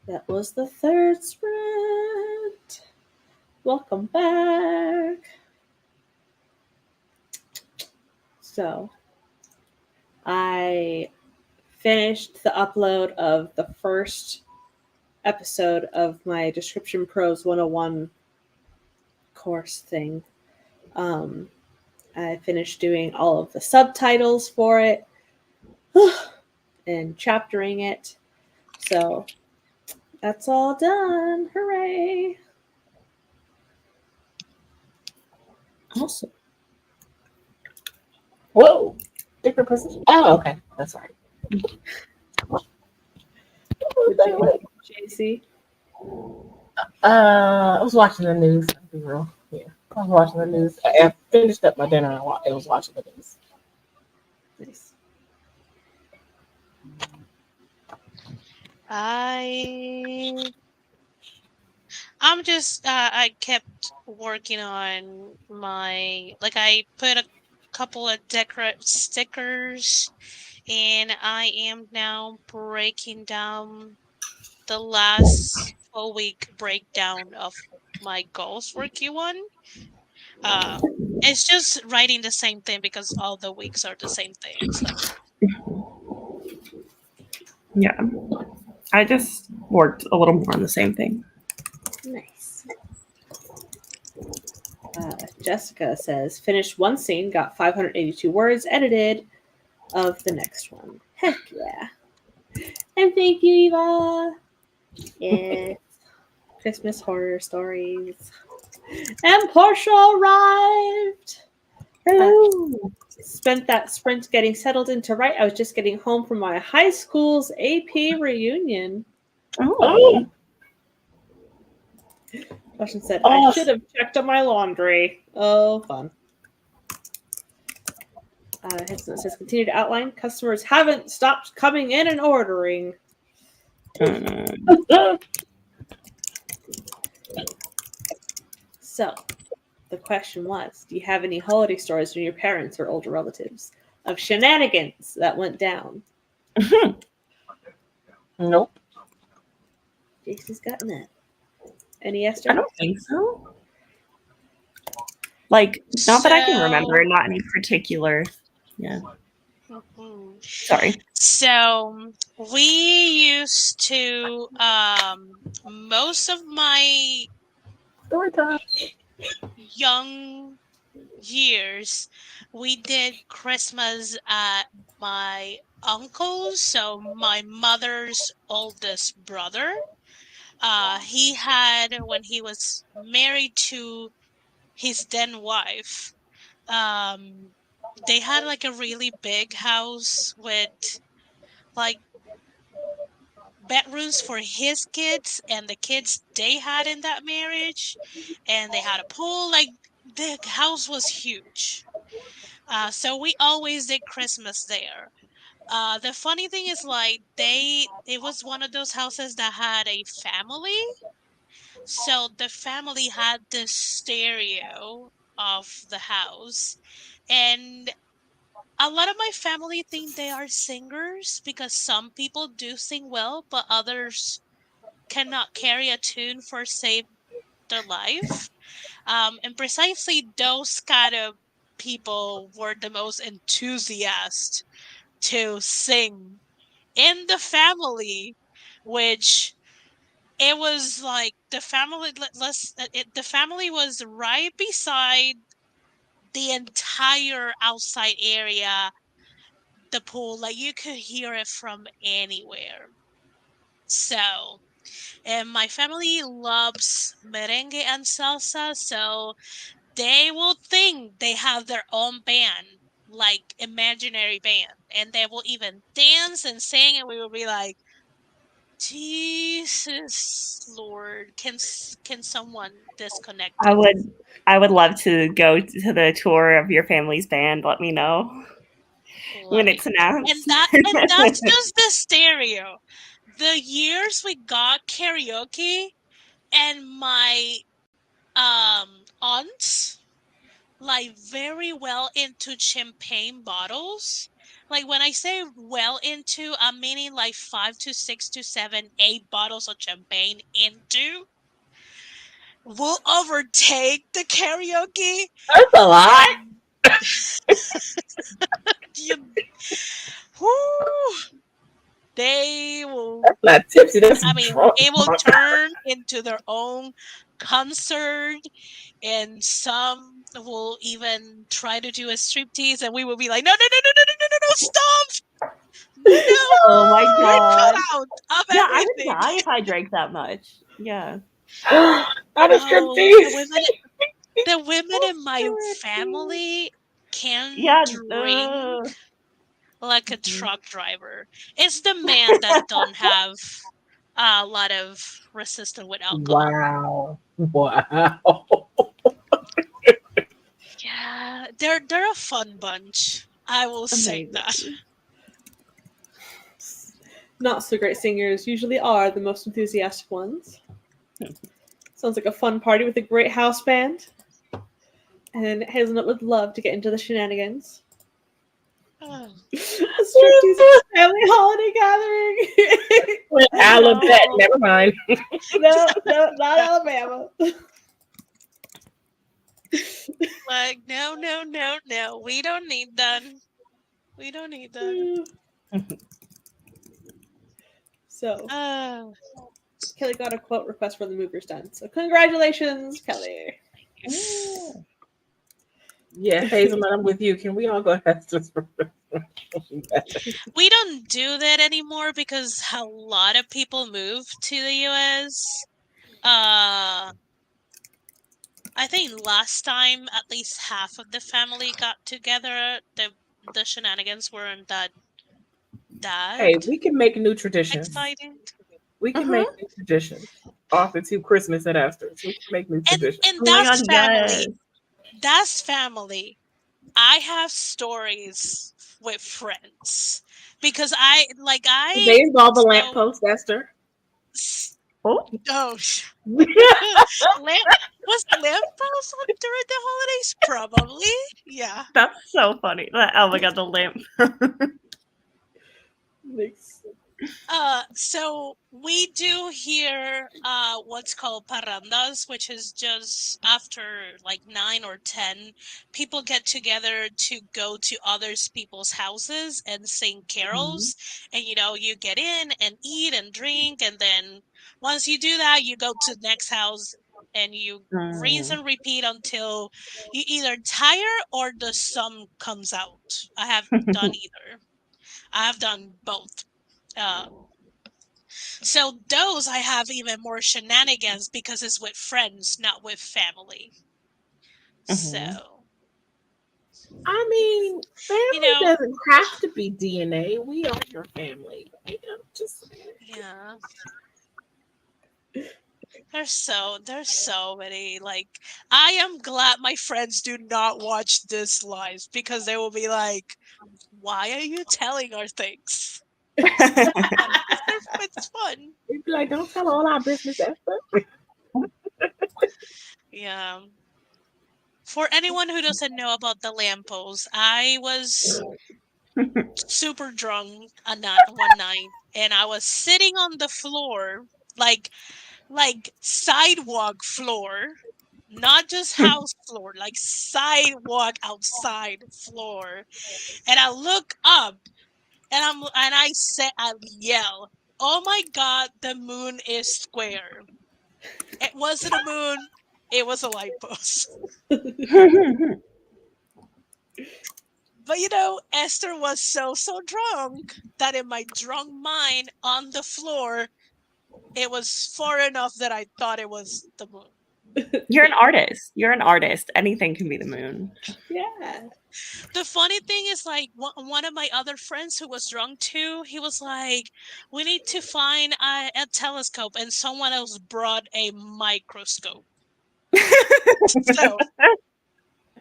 That was the third sprint. Welcome back. So, I finished the upload of the first episode of my Description Pros 101 course thing. I finished doing all of the subtitles for it and chaptering it. So that's all done. Hooray! Awesome. Whoa. Different position. Oh, okay. That's right. JC? I was watching the news. I'll be real. Yeah. I was watching the news. I finished up my dinner and I was watching the news. Nice. I'm just I kept working on my, like, I put a couple of stickers, and I am now breaking down the last full week breakdown of my goals for Q1. It's just writing the same thing because all the weeks are the same thing. So Yeah. I just worked a little more on the same thing. Nice. Jessica says, finished one scene, got 582 words edited of the next one. Heck yeah. And thank you, Eva. Yes. Christmas horror stories. And Portia arrived. Hello. Spent that sprint getting settled into right. I was just getting home from my high school's AP reunion. Oh. Portia said, I should have checked on my laundry. Oh, fun. Hickson says, continue to outline. Customers haven't stopped coming in and ordering. So, the question was, do you have any holiday stories from your parents or older relatives of shenanigans that went down? Nope. JC's got that. Any Esther? I don't think so. Like, not that I can remember, not any particular. Yeah. Mhm. Sorry. So we used to most of my Story time. young years we did Christmas at my uncle's, so my mother's oldest brother. He had, when he was married to his then wife, they had like a really big house with like bedrooms for his kids and the kids they had in that marriage, and they had a pool. Like, the house was huge. So we always did Christmas there. The funny thing is, like, it was one of those houses that had a family. So the family had the stereo of the house, and a lot of my family think they are singers because some people do sing well, but others cannot carry a tune for save their life. And precisely those kind of people were the most enthusiastic to sing in the family, which it was like the family. The family was right beside the entire outside area, the pool. Like, you could hear it from anywhere. So, and my family loves merengue and salsa, so they will think they have their own band, like imaginary band, and they will even dance and sing, and we will be like, Jesus Lord, can someone disconnect it? I would love to go to the tour of your family's band. Let me know when it's announced. And that's just the stereo. The years we got karaoke, and my aunt, like, very well into champagne bottles. Like when I say well into, I'm meaning like 5 to 6 to 7, 8 bottles of champagne into will overtake the karaoke. That's a lot. You, whoo, they will. That's not tipsy. That's I mean, drunk. it will turn into their own concert, and some will even try to do a striptease, and we will be like, no, no, no, no, no, no, no, no, no, stop! No, Oh my we're cut god. out of Yeah, I would everything. die if I drank that much. Yeah. Not a Oh, striptease. the women in my family can Yeah. drink like a Mhm. truck driver. It's the man that don't have a lot of resistance with alcohol. Wow. Yeah, they're a fun bunch. I will say that. Amazing. Not so great singers usually are the most enthusiastic ones. Sounds like a fun party with a great house band. And Hazelnut would love to get into the shenanigans. Oh, A striptease at a family holiday gathering. Alabama. Never mind. No, not Alabama. like no, no, no, no. We don't need that. We don't need that. So, Oh, Kelly got a quote request for the movers done. So, congratulations, Kelly. Yeah, Hazelnut, I'm with you. Can we all go ahead? we don't do that anymore because a lot of people moved to the US. I think last time at least half of the family got together. The shenanigans weren't that Hey, we can make new traditions. exciting. We can make new traditions. Off into Christmas at Esther's. We can make new traditions. And Oh my that's god, family. yes. That's family. I have stories with friends because They involve a lamppost, Esther. Oh. Oh, was lamppost during the holidays? Probably, yeah. That's so funny. Oh my god, the lamp. So we do here what's called parrandas, which is just after like 9 or 10, people get together to go to others people's houses and sing carols. And you get in and eat and drink, and then once you do that, you go to the next house and you rinse and repeat until you either tire or the sun comes out. I have done either. I have done both. So those I have even more shenanigans because it's with friends, not with family. So I mean, family doesn't have to be DNA. We are your family. yeah. There's so many. Like, I am glad my friends do not watch this live because they will be like, "Why are you telling our things?" It's fun. You'd be like, don't tell all our business, Esther. Yeah. For anyone who doesn't know about the lamppost, I was super drunk one night, and I was sitting on the floor, like sidewalk floor, not just house floor, like sidewalk outside floor. And I look up, and I yell, "Oh my god, the moon is square!" It wasn't a moon; it was a light post. But Esther was so drunk that in my drunk mind on the floor, it was far enough that I thought it was the moon. You're an artist. You're an artist. Anything can be the moon. Yeah. The funny thing is, like, one of my other friends who was drunk too, he was like, "We need to find a telescope," and someone else brought a microscope. So,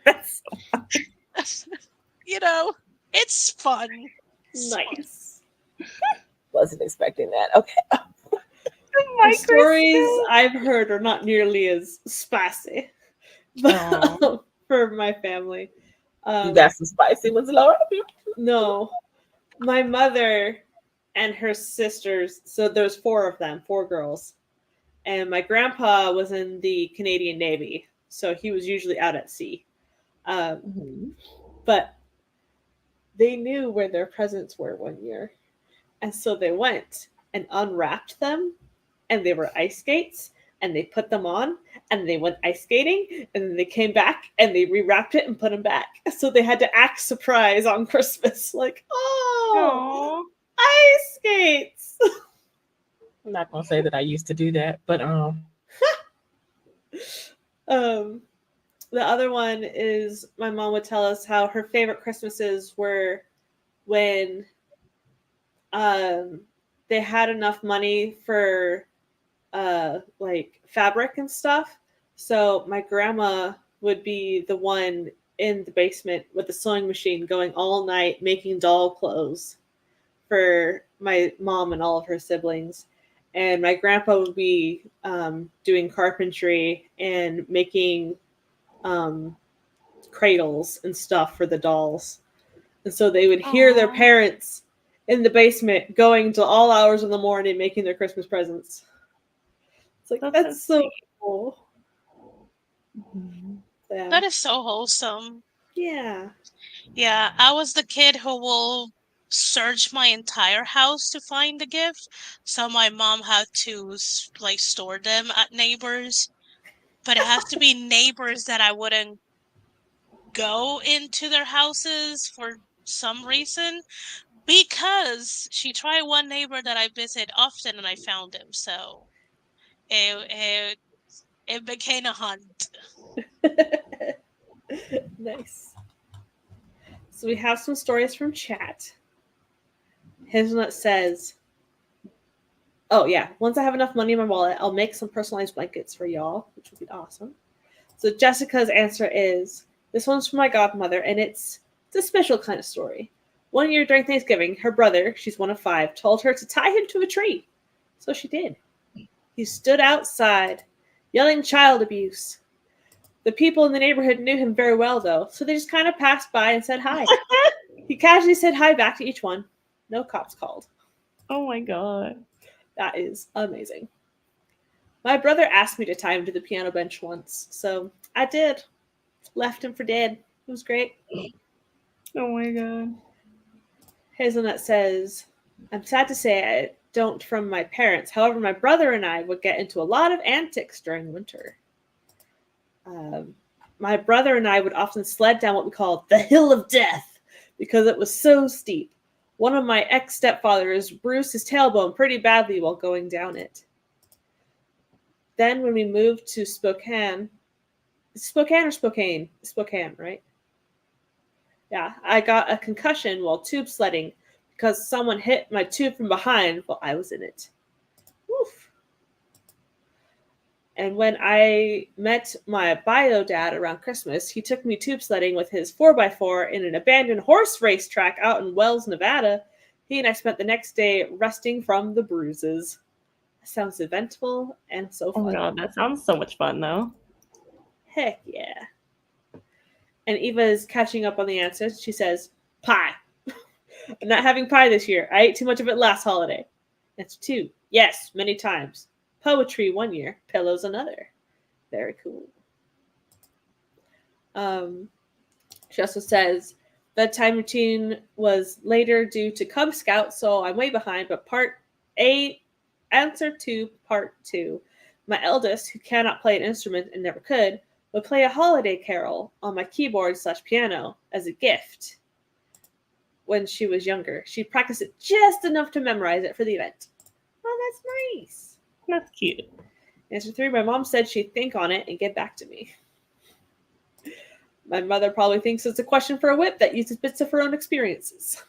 That's it's fun. Nice. Wasn't expecting that. Okay. The stories I've heard are not nearly as spicy for my family. You got some spicy ones, Laura? No. My mother and her sisters, so there's 4 of them, 4 girls. And my grandpa was in the Canadian Navy, so he was usually out at sea. But they knew where their presents were one year. And so they went and unwrapped them, and they were ice skates, and they put them on, and they went ice skating, and then they came back, and they rewrapped it and put them back. So they had to act surprise on Christmas, like, oh, Aww. ice skates. I'm not gonna say that I used to do that, but The other one is my mom would tell us how her favorite Christmases were when they had enough money for like fabric and stuff. So my grandma would be the one in the basement with the sewing machine going all night making doll clothes for my mom and all of her siblings. And my grandpa would be doing carpentry and making cradles and stuff for the dolls. And so they would hear their parents in the basement going to all hours of the morning making their Christmas presents. It's like, that's so cool. Yeah. That is so wholesome. Yeah. Yeah, I was the kid who will search my entire house to find the gift. So my mom had to like store them at neighbors. But it has to be neighbors that I wouldn't go into their houses for some reason. Because she tried one neighbor that I visit often and I found him. So it became a hunt. Nice. So we have some stories from chat. Hazelnut says, oh yeah, once I have enough money in my wallet, I'll make some personalized blankets for y'all, which would be awesome. So Jessica's answer is, this one's from my godmother, and it's a special kind of story. One year during Thanksgiving, her brother, she's one of 5, told her to tie him to a tree. So she did. He stood outside, yelling child abuse. The people in the neighborhood knew him very well, though, so they just kind of passed by and said hi. He casually said hi back to each one. No cops called. Oh my god. That is amazing. My brother asked me to tie him to the piano bench once, so I did. Left him for dead. It was great. Oh my god. Hazelnut says, I'm sad to say I don't from my parents. However, my brother and I would get into a lot of antics during winter. My brother and I would often sled down what we called the Hill of Death because it was so steep. One of my ex-stepfathers bruised his tailbone pretty badly while going down it. Then when we moved to Spokane, right? Yeah, I got a concussion while tube sledding because someone hit my tube from behind while I was in it. Oof. And when I met my bio dad around Christmas, he took me tube sledding with his 4x4 in an abandoned horse racetrack out in Wells, Nevada. He and I spent the next day resting from the bruises. That sounds eventful and so fun. Oh god, that sounds so much fun though. Heck yeah. And Eva is catching up on the answers. She says, pie. I'm not having pie this year. I ate too much of it last holiday. That's 2. Yes, many times. Poetry 1 year. Pillows another. Very cool. She also says, bedtime routine was later due to Cub Scouts, so I'm way behind, but answer to part 2. My eldest, who cannot play an instrument and never could, would play a holiday carol on my keyboard/piano as a gift when she was younger. She practiced it just enough to memorize it for the event. Oh, that's nice. That's cute. Answer 3, my mom said she'd think on it and get back to me. My mother probably thinks it's a question for a whip that uses bits of her own experiences.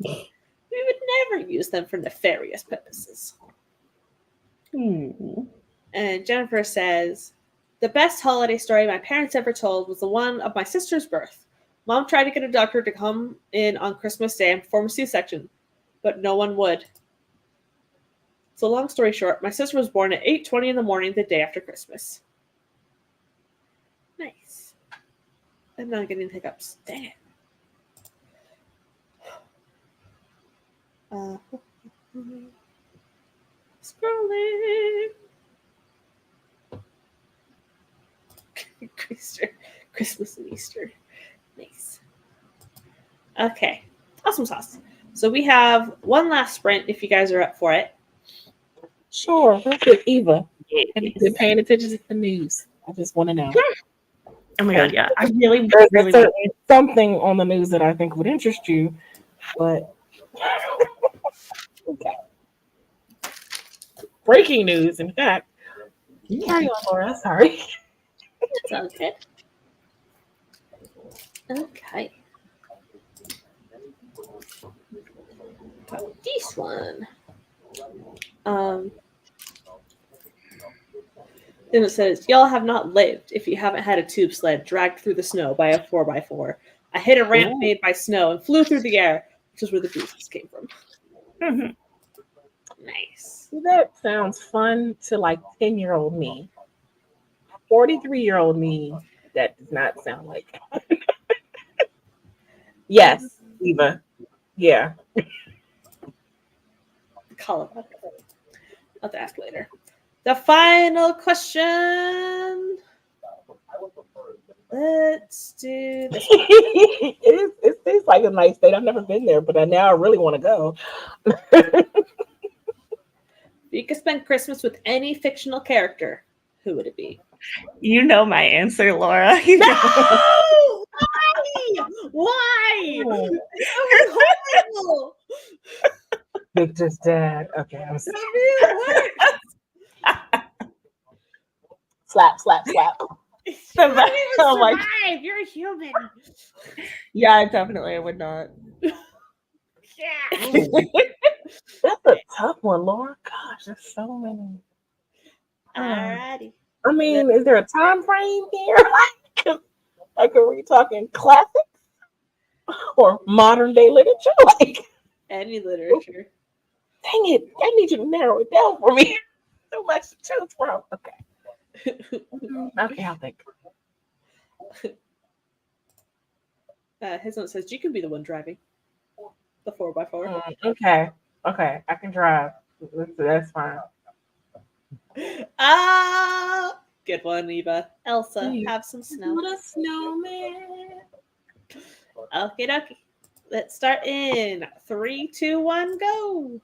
We would never use them for nefarious purposes. And Jennifer says, the best holiday story my parents ever told was the one of my sister's birth. Mom tried to get a doctor to come in on Christmas Day and perform a C-section, but no one would. So long story short, my sister was born at 8:20 in the morning the day after Christmas. Nice. I'm not getting hiccups. Dang it. Uh, scrolling. Easter, Christmas and Easter. Nice. Okay. Awesome sauce. So we have one last sprint if you guys are up for it. Sure. Real quick, Eva. Yes. Have you been paying attention to the news? I just want to know. Oh my god, yeah. I really, There's really certainly something on the news that I think would interest you, but okay. Breaking news, in fact. Carry on, Laura. Sorry. Sounds good. Okay. Got this one. Then it says, y'all have not lived if you haven't had a tube sled dragged through the snow by a 4x4. I hit a ramp made by snow and flew through the air, which is where the juices came from. Mhm. Nice. That sounds fun to like 10-year-old me. 43-year-old me, that does not sound like. Yes, Eva. Yeah. Colorado. I'll have to ask later. The final question. Let's do this. it seems like a nice state. I've never been there, but now I really want to go. You could spend Christmas with any fictional character. Who would it be? You know my answer, Laura. You No! know. Why? Oh. That was horrible. Victor's dad. Okay, I'm That really worked. slap, slap, slap. You wouldn't even Oh my- survive. You're a human. Yeah, definitely I would not. Yeah. That's a tough one, Laura. Gosh, there's so many. Alrighty. I mean, is there a time frame here? Like, are we talking classics or modern day literature? Like, Any literature. dang it, I need you to narrow it down for me. So much to choose from. Okay. Okay, I'll think. His note says you can be the one driving the 4x4. Okay. Okay, I can drive. That's fine. Ah, good one, Eva. Elsa, Mm. have some snow. What a snowman. Okay, dokie. Let's start in 3, 2, 1, go.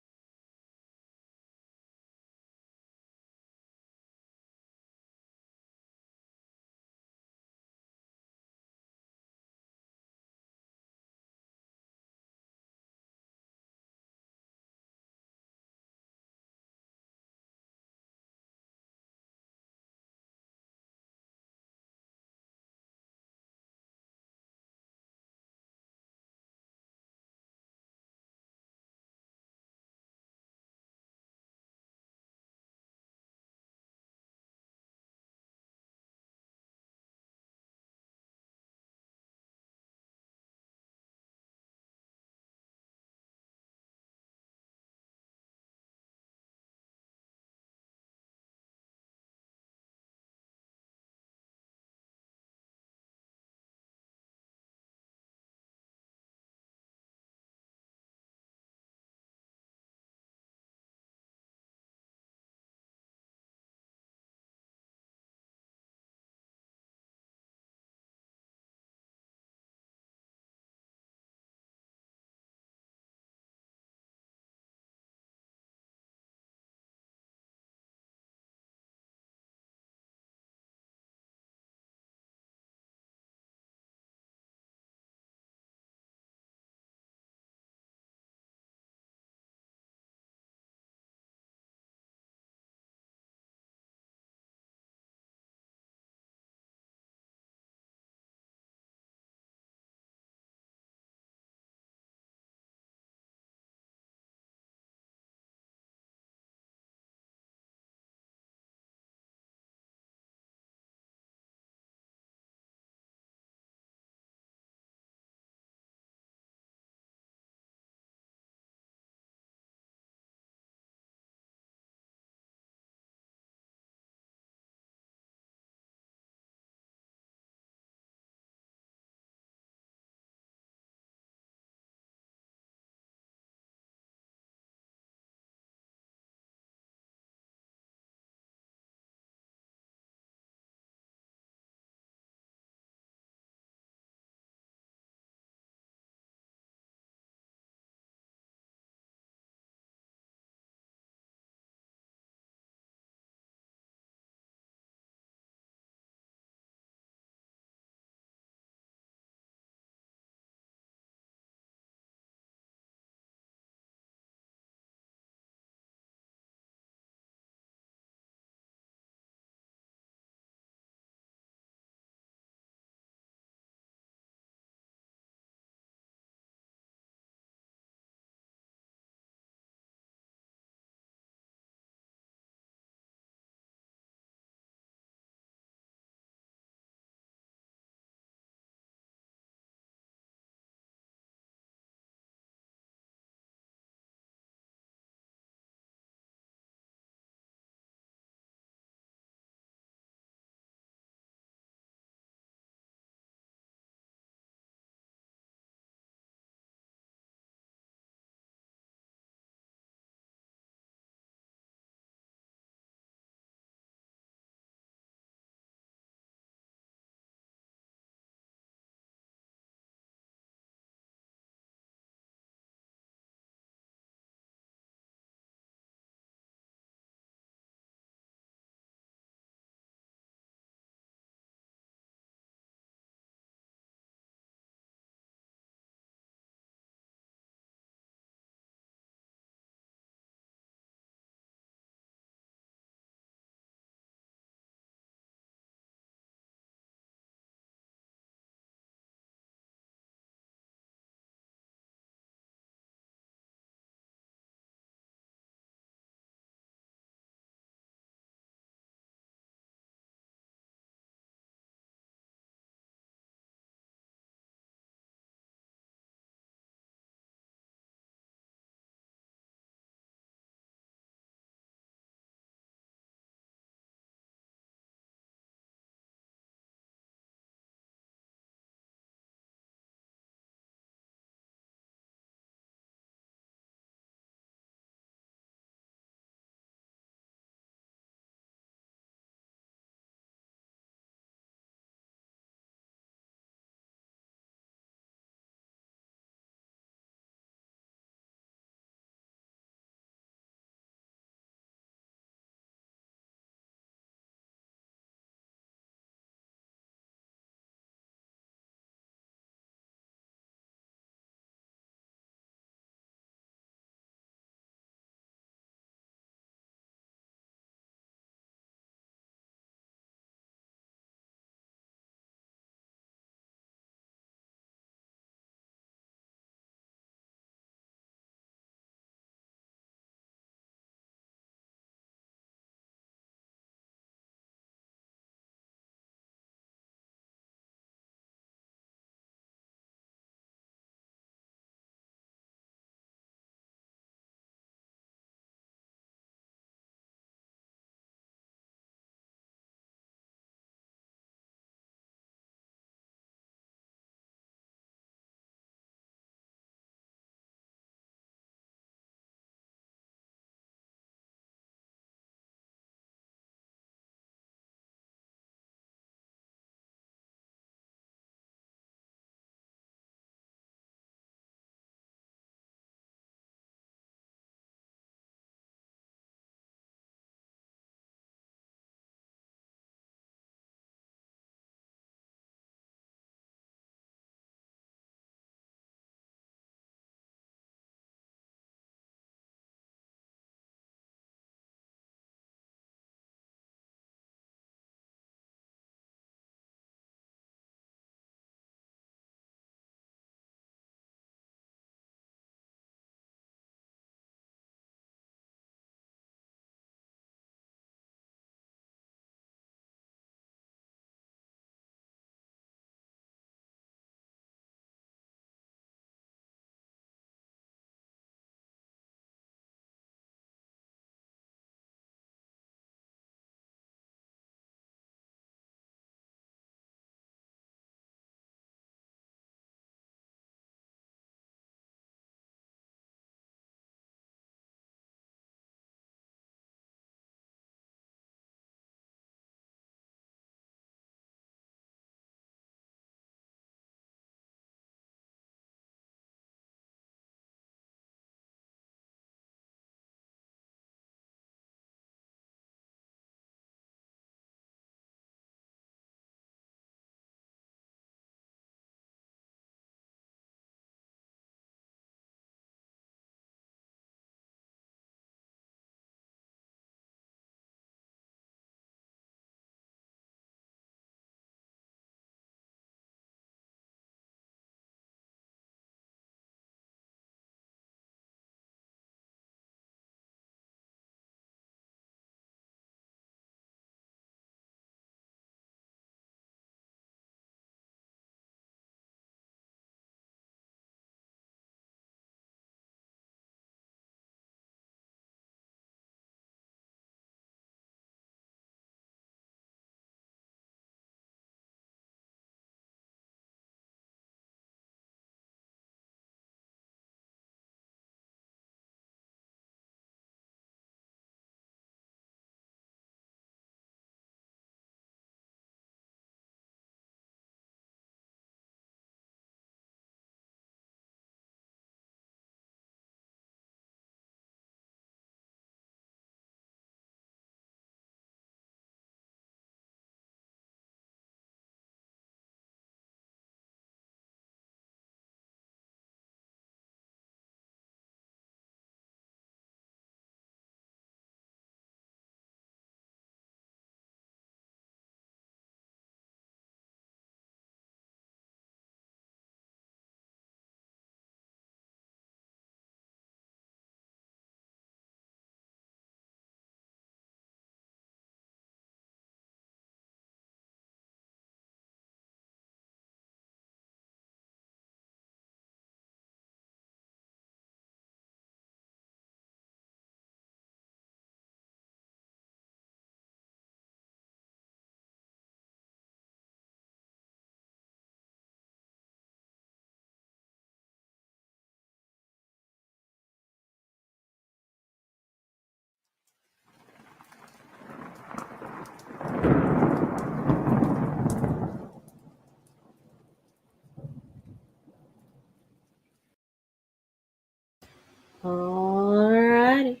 Alrighty.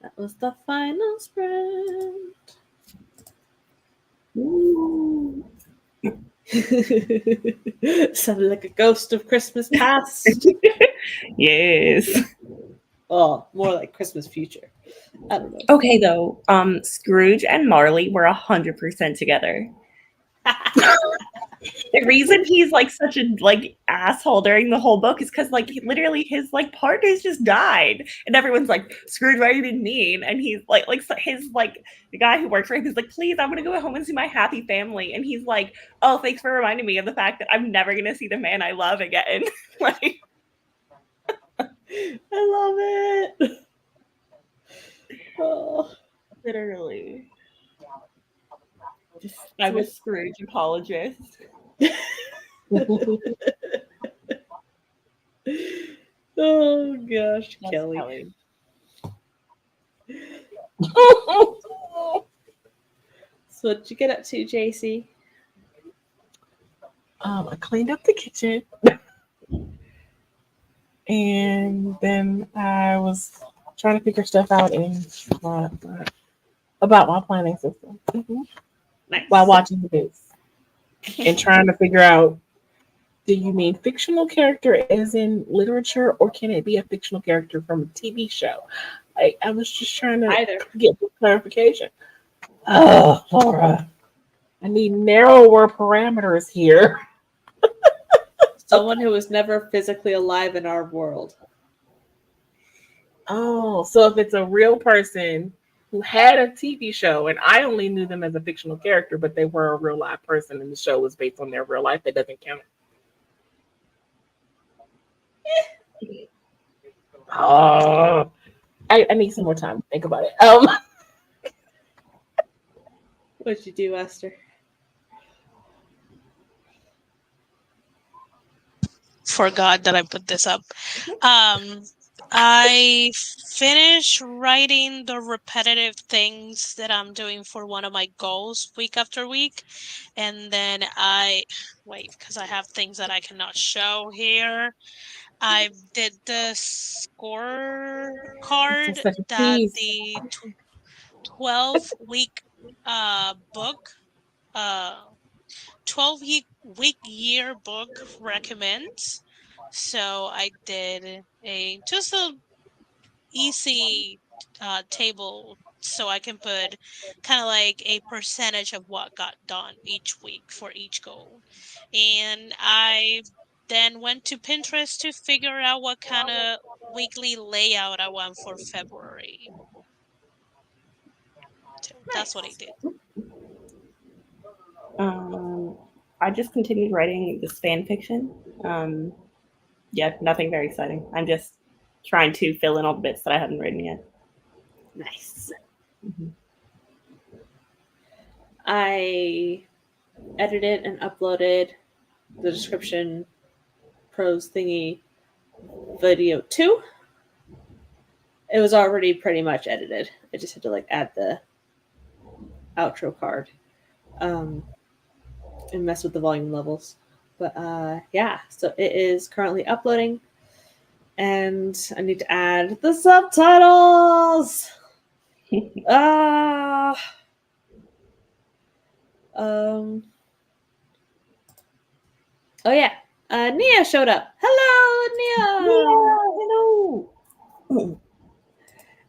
That was the final sprint. Ooh. Sounded like a ghost of Christmas past. Yes. Oh, more like Christmas future. I don't know. Okay, though. Scrooge and Marley were 100% together. The reason he's like such a like asshole during the whole book is because like literally his like partners just died, and everyone's like, Scrooge, why are you being mean? And he's like his like the guy who works for him is like, please, I'm gonna go home and see my happy family, and he's like, oh, thanks for reminding me of the fact that I'm never gonna see the man I love again. Like, I love it. Oh, literally, just I I'm a was Scrooge apologist. Oh gosh, That's Kelly. So what'd you get up to, JC? I cleaned up the kitchen. And then I was trying to figure stuff out about my planning system Nice. while watching the news and trying to figure out, do you mean fictional character as in literature, or can it be a fictional character from a TV show? I was just trying to get clarification. Oh, Laura, I need narrower parameters here. Someone who was never physically alive in our world. Oh, so if it's a real person who had a TV show and I only knew them as a fictional character, but they were a real life person and the show was based on their real life, that doesn't count. Oh, I need some more time to think about it. What'd you do, Esther? Forgot that I put this up. I finished writing the repetitive things that I'm doing for one of my goals week after week. And then because I have things that I cannot show here. I did the scorecard that the 12-week book, 12-week year book recommends. So I did just a easy table, so I can put kind of like a percentage of what got done each week for each goal. And I then went to Pinterest to figure out what kind of weekly layout I want for February. So that's what I did. I just continued writing this fan fiction. Yeah, nothing very exciting. I'm just trying to fill in all the bits that I haven't written yet. Nice. Mm-hmm. I edited and uploaded the description prose thingy video 2. It was already pretty much edited. I just had to like add the outro card and mess with the volume levels. But yeah, so it is currently uploading, and I need to add the subtitles. Oh yeah, Nia showed up. Hello, Nia. Hello.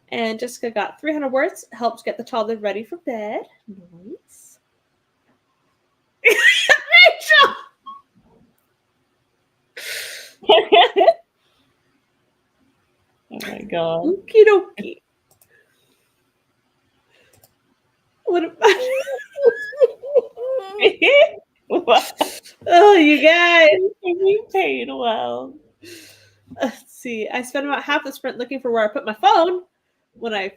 And Jessica got 300 words. Helped get the toddler ready for bed. Nice. Rachel. Oh my god. Okie dokie. What about What? Oh, you guys. You paid well. Let's see. I spent about half the sprint looking for where I put my phone. When I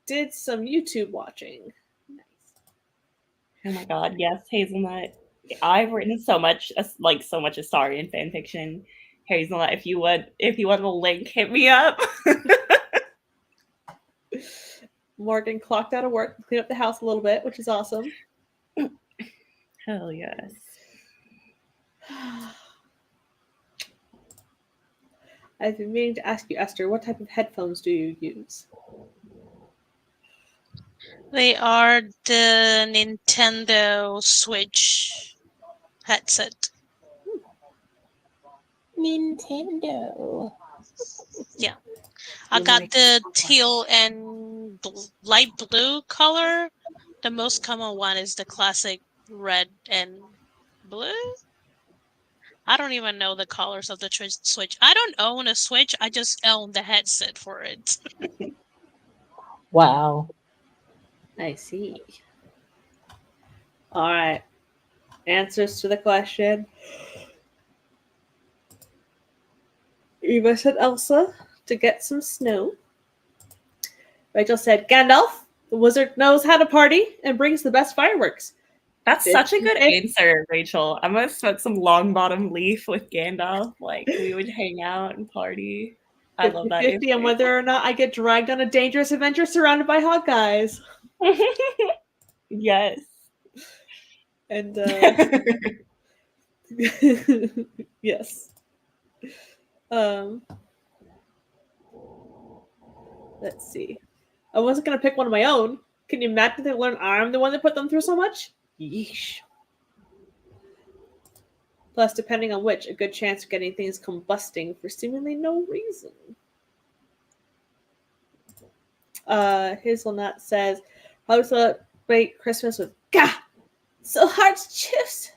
did some YouTube watching. Nice. Oh my god, yes, Hazelnut. I've written so much Astarian fan fiction. Hazelnut, if you want a link, hit me up. Morgan clocked out of work and cleaned up the house a little bit, which is awesome. Hell yes. I've been meaning to ask you, Esther, what type of headphones do you use? They are the Nintendo Switch headset. Nintendo. Yeah. I got the teal and light blue color. The most common one is the classic red and blue. I don't even know the colors of the Switch. I don't own a Switch. I just own the headset for it. Wow. I see. All right. Answers to the question. Eva said Elsa to get some snow. Rachel said Gandalf. The wizard knows how to party and brings the best fireworks. That's such a good answer, Rachel. I'm gonna smoke some long bottom leaf with Gandalf. Like we would hang out and party. I love that 50 on whether or not I get dragged on a dangerous adventure surrounded by hot guys. Yes. And yes. Let's see. I wasn't gonna pick one of my own. Can you imagine they learn I'm the one that put them through so much? Yeesh. Plus, depending on which, a good chance of getting things combusting for seemingly no reason. Hazelnut says, "How to celebrate Christmas with Gah! So hard to choose."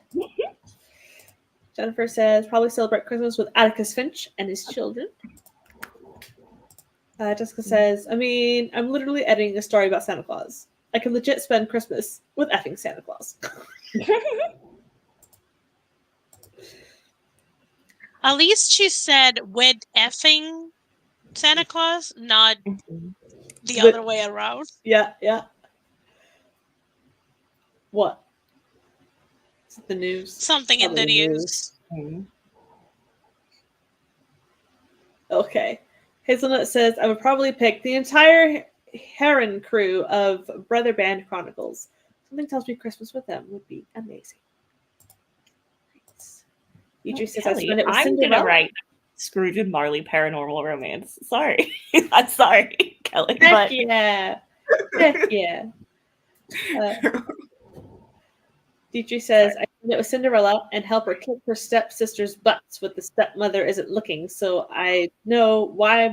Jennifer says, "Probably celebrate Christmas with Atticus Finch and his children." Jessica says, "I'm literally editing a story about Santa Claus. I can legit spend Christmas with effing Santa Claus." At least she said with effing Santa Claus, not the other way around. Yeah. What? Is it the news? Something in the news. Okay. Hazelnut says, "I would probably pick the entire Heron crew of Brother Band Chronicles. Something tells me Christmas with them would be amazing." Idris says, "I spend it with I'm Cinderella." gonna write Scrooge and Marley paranormal romance. Sorry. I'm sorry, Kelly. Heck yeah. Heck yeah. Dietrich says, "I spend it with Cinderella and help her kick her stepsister's butts when the stepmother isn't looking, so I know why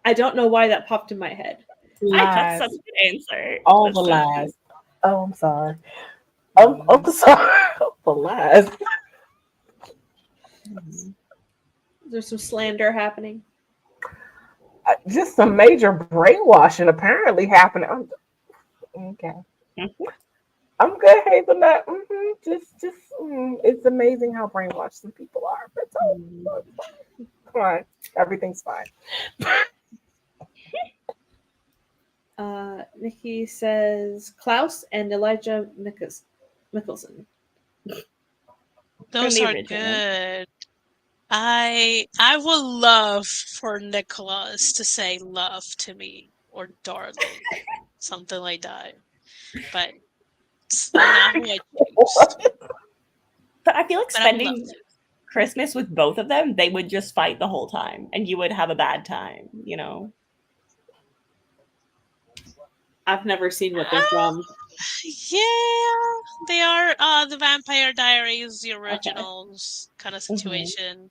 I don't know why that popped in my head." That's such a good answer. All That's the so lies. Oh, I'm sorry. I'm sorry. The lies. There's some slander happening. Just some major brainwashing apparently happening. Okay. I'm good, Hazelnut. It's amazing how brainwashed some people are. But come on, everything's fine. Nikki says Klaus and Elijah Mickelson. Those are good. I would love for Nicholas to say love to me or darling, something like that. But it's not who I choose. But I feel like spending Christmas with both of them, they would just fight the whole time and you would have a bad time, you know? I've never seen what they're from. Yeah, they are the Vampire Diaries, the originals kind of situation.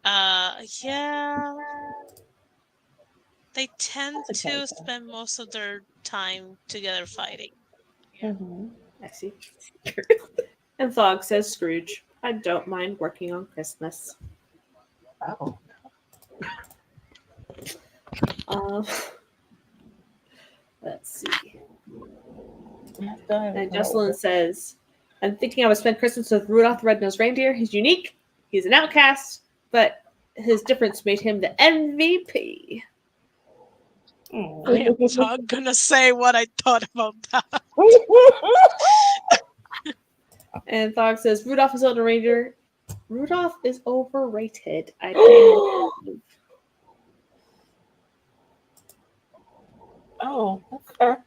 Yeah. They tend to spend most of their time together fighting. Yeah. I see. And Thog says Scrooge. "I don't mind working on Christmas." Oh. Let's see. And And Jocelyn says, "I'm thinking I would spend Christmas with Rudolph the Red-Nosed Reindeer. He's unique. He's an outcast, but his difference made him the MVP." I am not gonna say what I thought about that. And Thog says, "Rudolph is overrated. Rudolph is overrated. I can't." Oh, okay.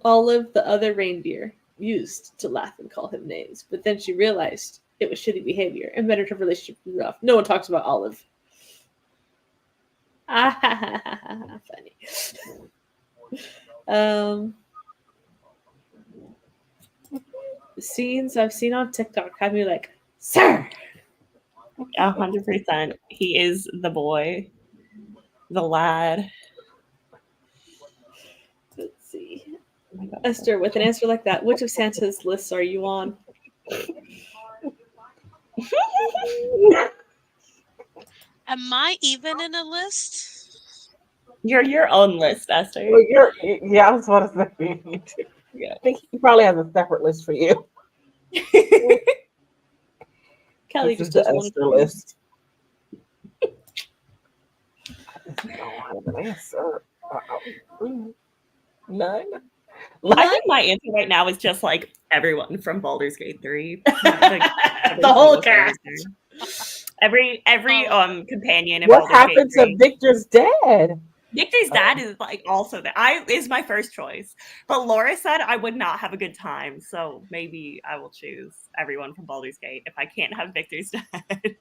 Olive, the other reindeer, used to laugh and call him names, but then she realized it was shitty behavior, and better to relationship was rough. No one talks about Olive. Funny. The scenes I've seen on TikTok have me like, sir. 100%. He is the boy, the lad. Let's see. Esther, with an answer like that, which of Santa's lists are you on? Am I even in a list? You're your own list, Esther. Well, yeah, I was about to say. Yeah, I think he probably has a separate list for you. Kelly This just is does the one. Esther list. I don't have an answer. None. I think my answer right now is just like everyone from Baldur's Gate 3. The whole cast. Every Oh. companion in What Baldur's happened Gate 3. to Victor's dad? Victor's dad is like also that. Is my first choice, but Laura said I would not have a good time, so maybe I will choose everyone from Baldur's Gate if I can't have Victor's dad.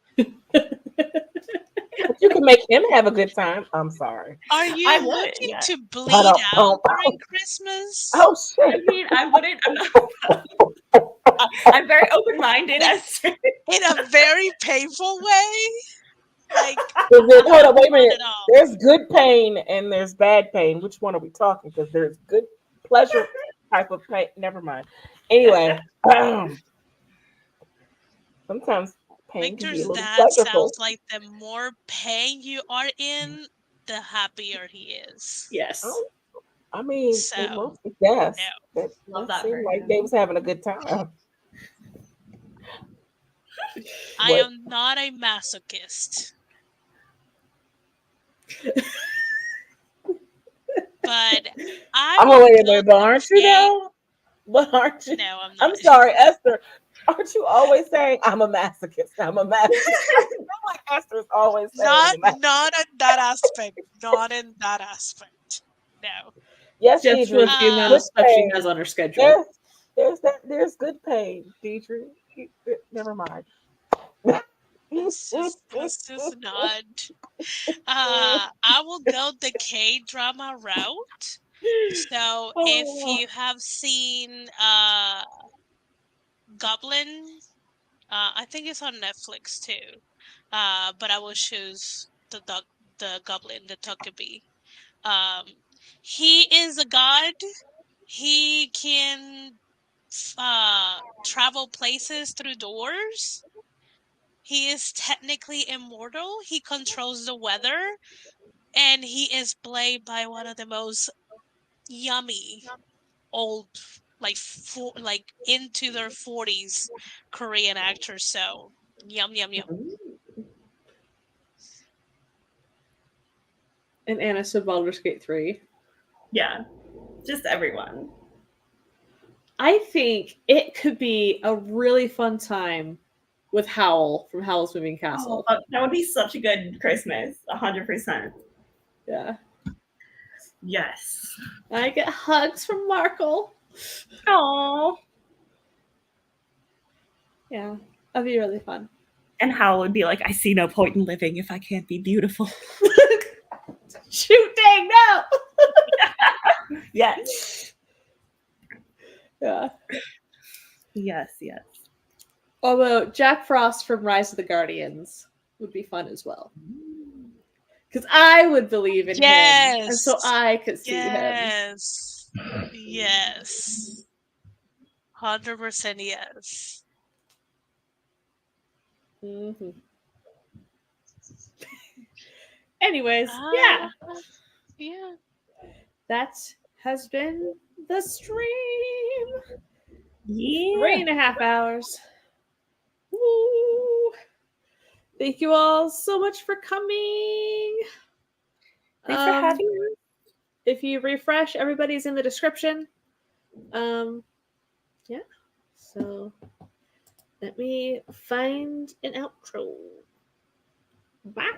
You can make him have a good time. I'm sorry. Are you I would, looking yeah. to bleed out during Christmas? Oh shit! I mean, I wouldn't. I'm very open-minded. In a very painful way? Like, Hold on, wait a not minute. at all. There's good pain and there's bad pain. Which one are we talking? Because there's good pleasure type of pain. Never mind. Anyway, sometimes pain can be a Victor's little dad pleasurable. sounds like the more pain you are in, the happier he is. Yes. I mean, So, they mostly yes. no. That seemed like they was having a good time. I am not a masochist. But I'm wait a minute, but aren't you though? But aren't you? No, I'm not. I'm sorry, Esther. Aren't you always saying I'm a masochist? I'm a masochist. Like Esther's always saying not in that aspect. Not in that aspect. No. Yes, Just Deidre. with the amount of stuff she has on her schedule. There's good pain, Deidre. Never mind. It's just not. I will go the K-drama route. So if you have seen Goblin, I think it's on Netflix too. But I will choose the Goblin, the Togepi. He is a god. He can travel places through doors. He is technically immortal. He controls the weather, and he is played by one of the most yummy old, like into their 40s Korean actors. So yum yum yum. And Anna said Baldur's Gate 3. Yeah, just everyone. I think it could be a really fun time with Howl from Howl's Moving Castle. Oh, that would be such a good Christmas. 100%. Yeah. Yes. I get hugs from Markle. Oh. Yeah, that'd be really fun. And Howl would be like, I see no point in living if I can't be beautiful. Shoot, dang, no! Yes. Yeah. Yes, yes. Although Jack Frost from Rise of the Guardians would be fun as well. Because I would believe in him. And so I could see him. Yes. 100% yes. Mm-hmm. Anyways, yeah. That has been the stream. Yeah. 3.5 hours. Woo! Thank you all so much for coming. Thanks for having me. If you refresh, everybody's in the description. Yeah. So let me find an outro. Bye.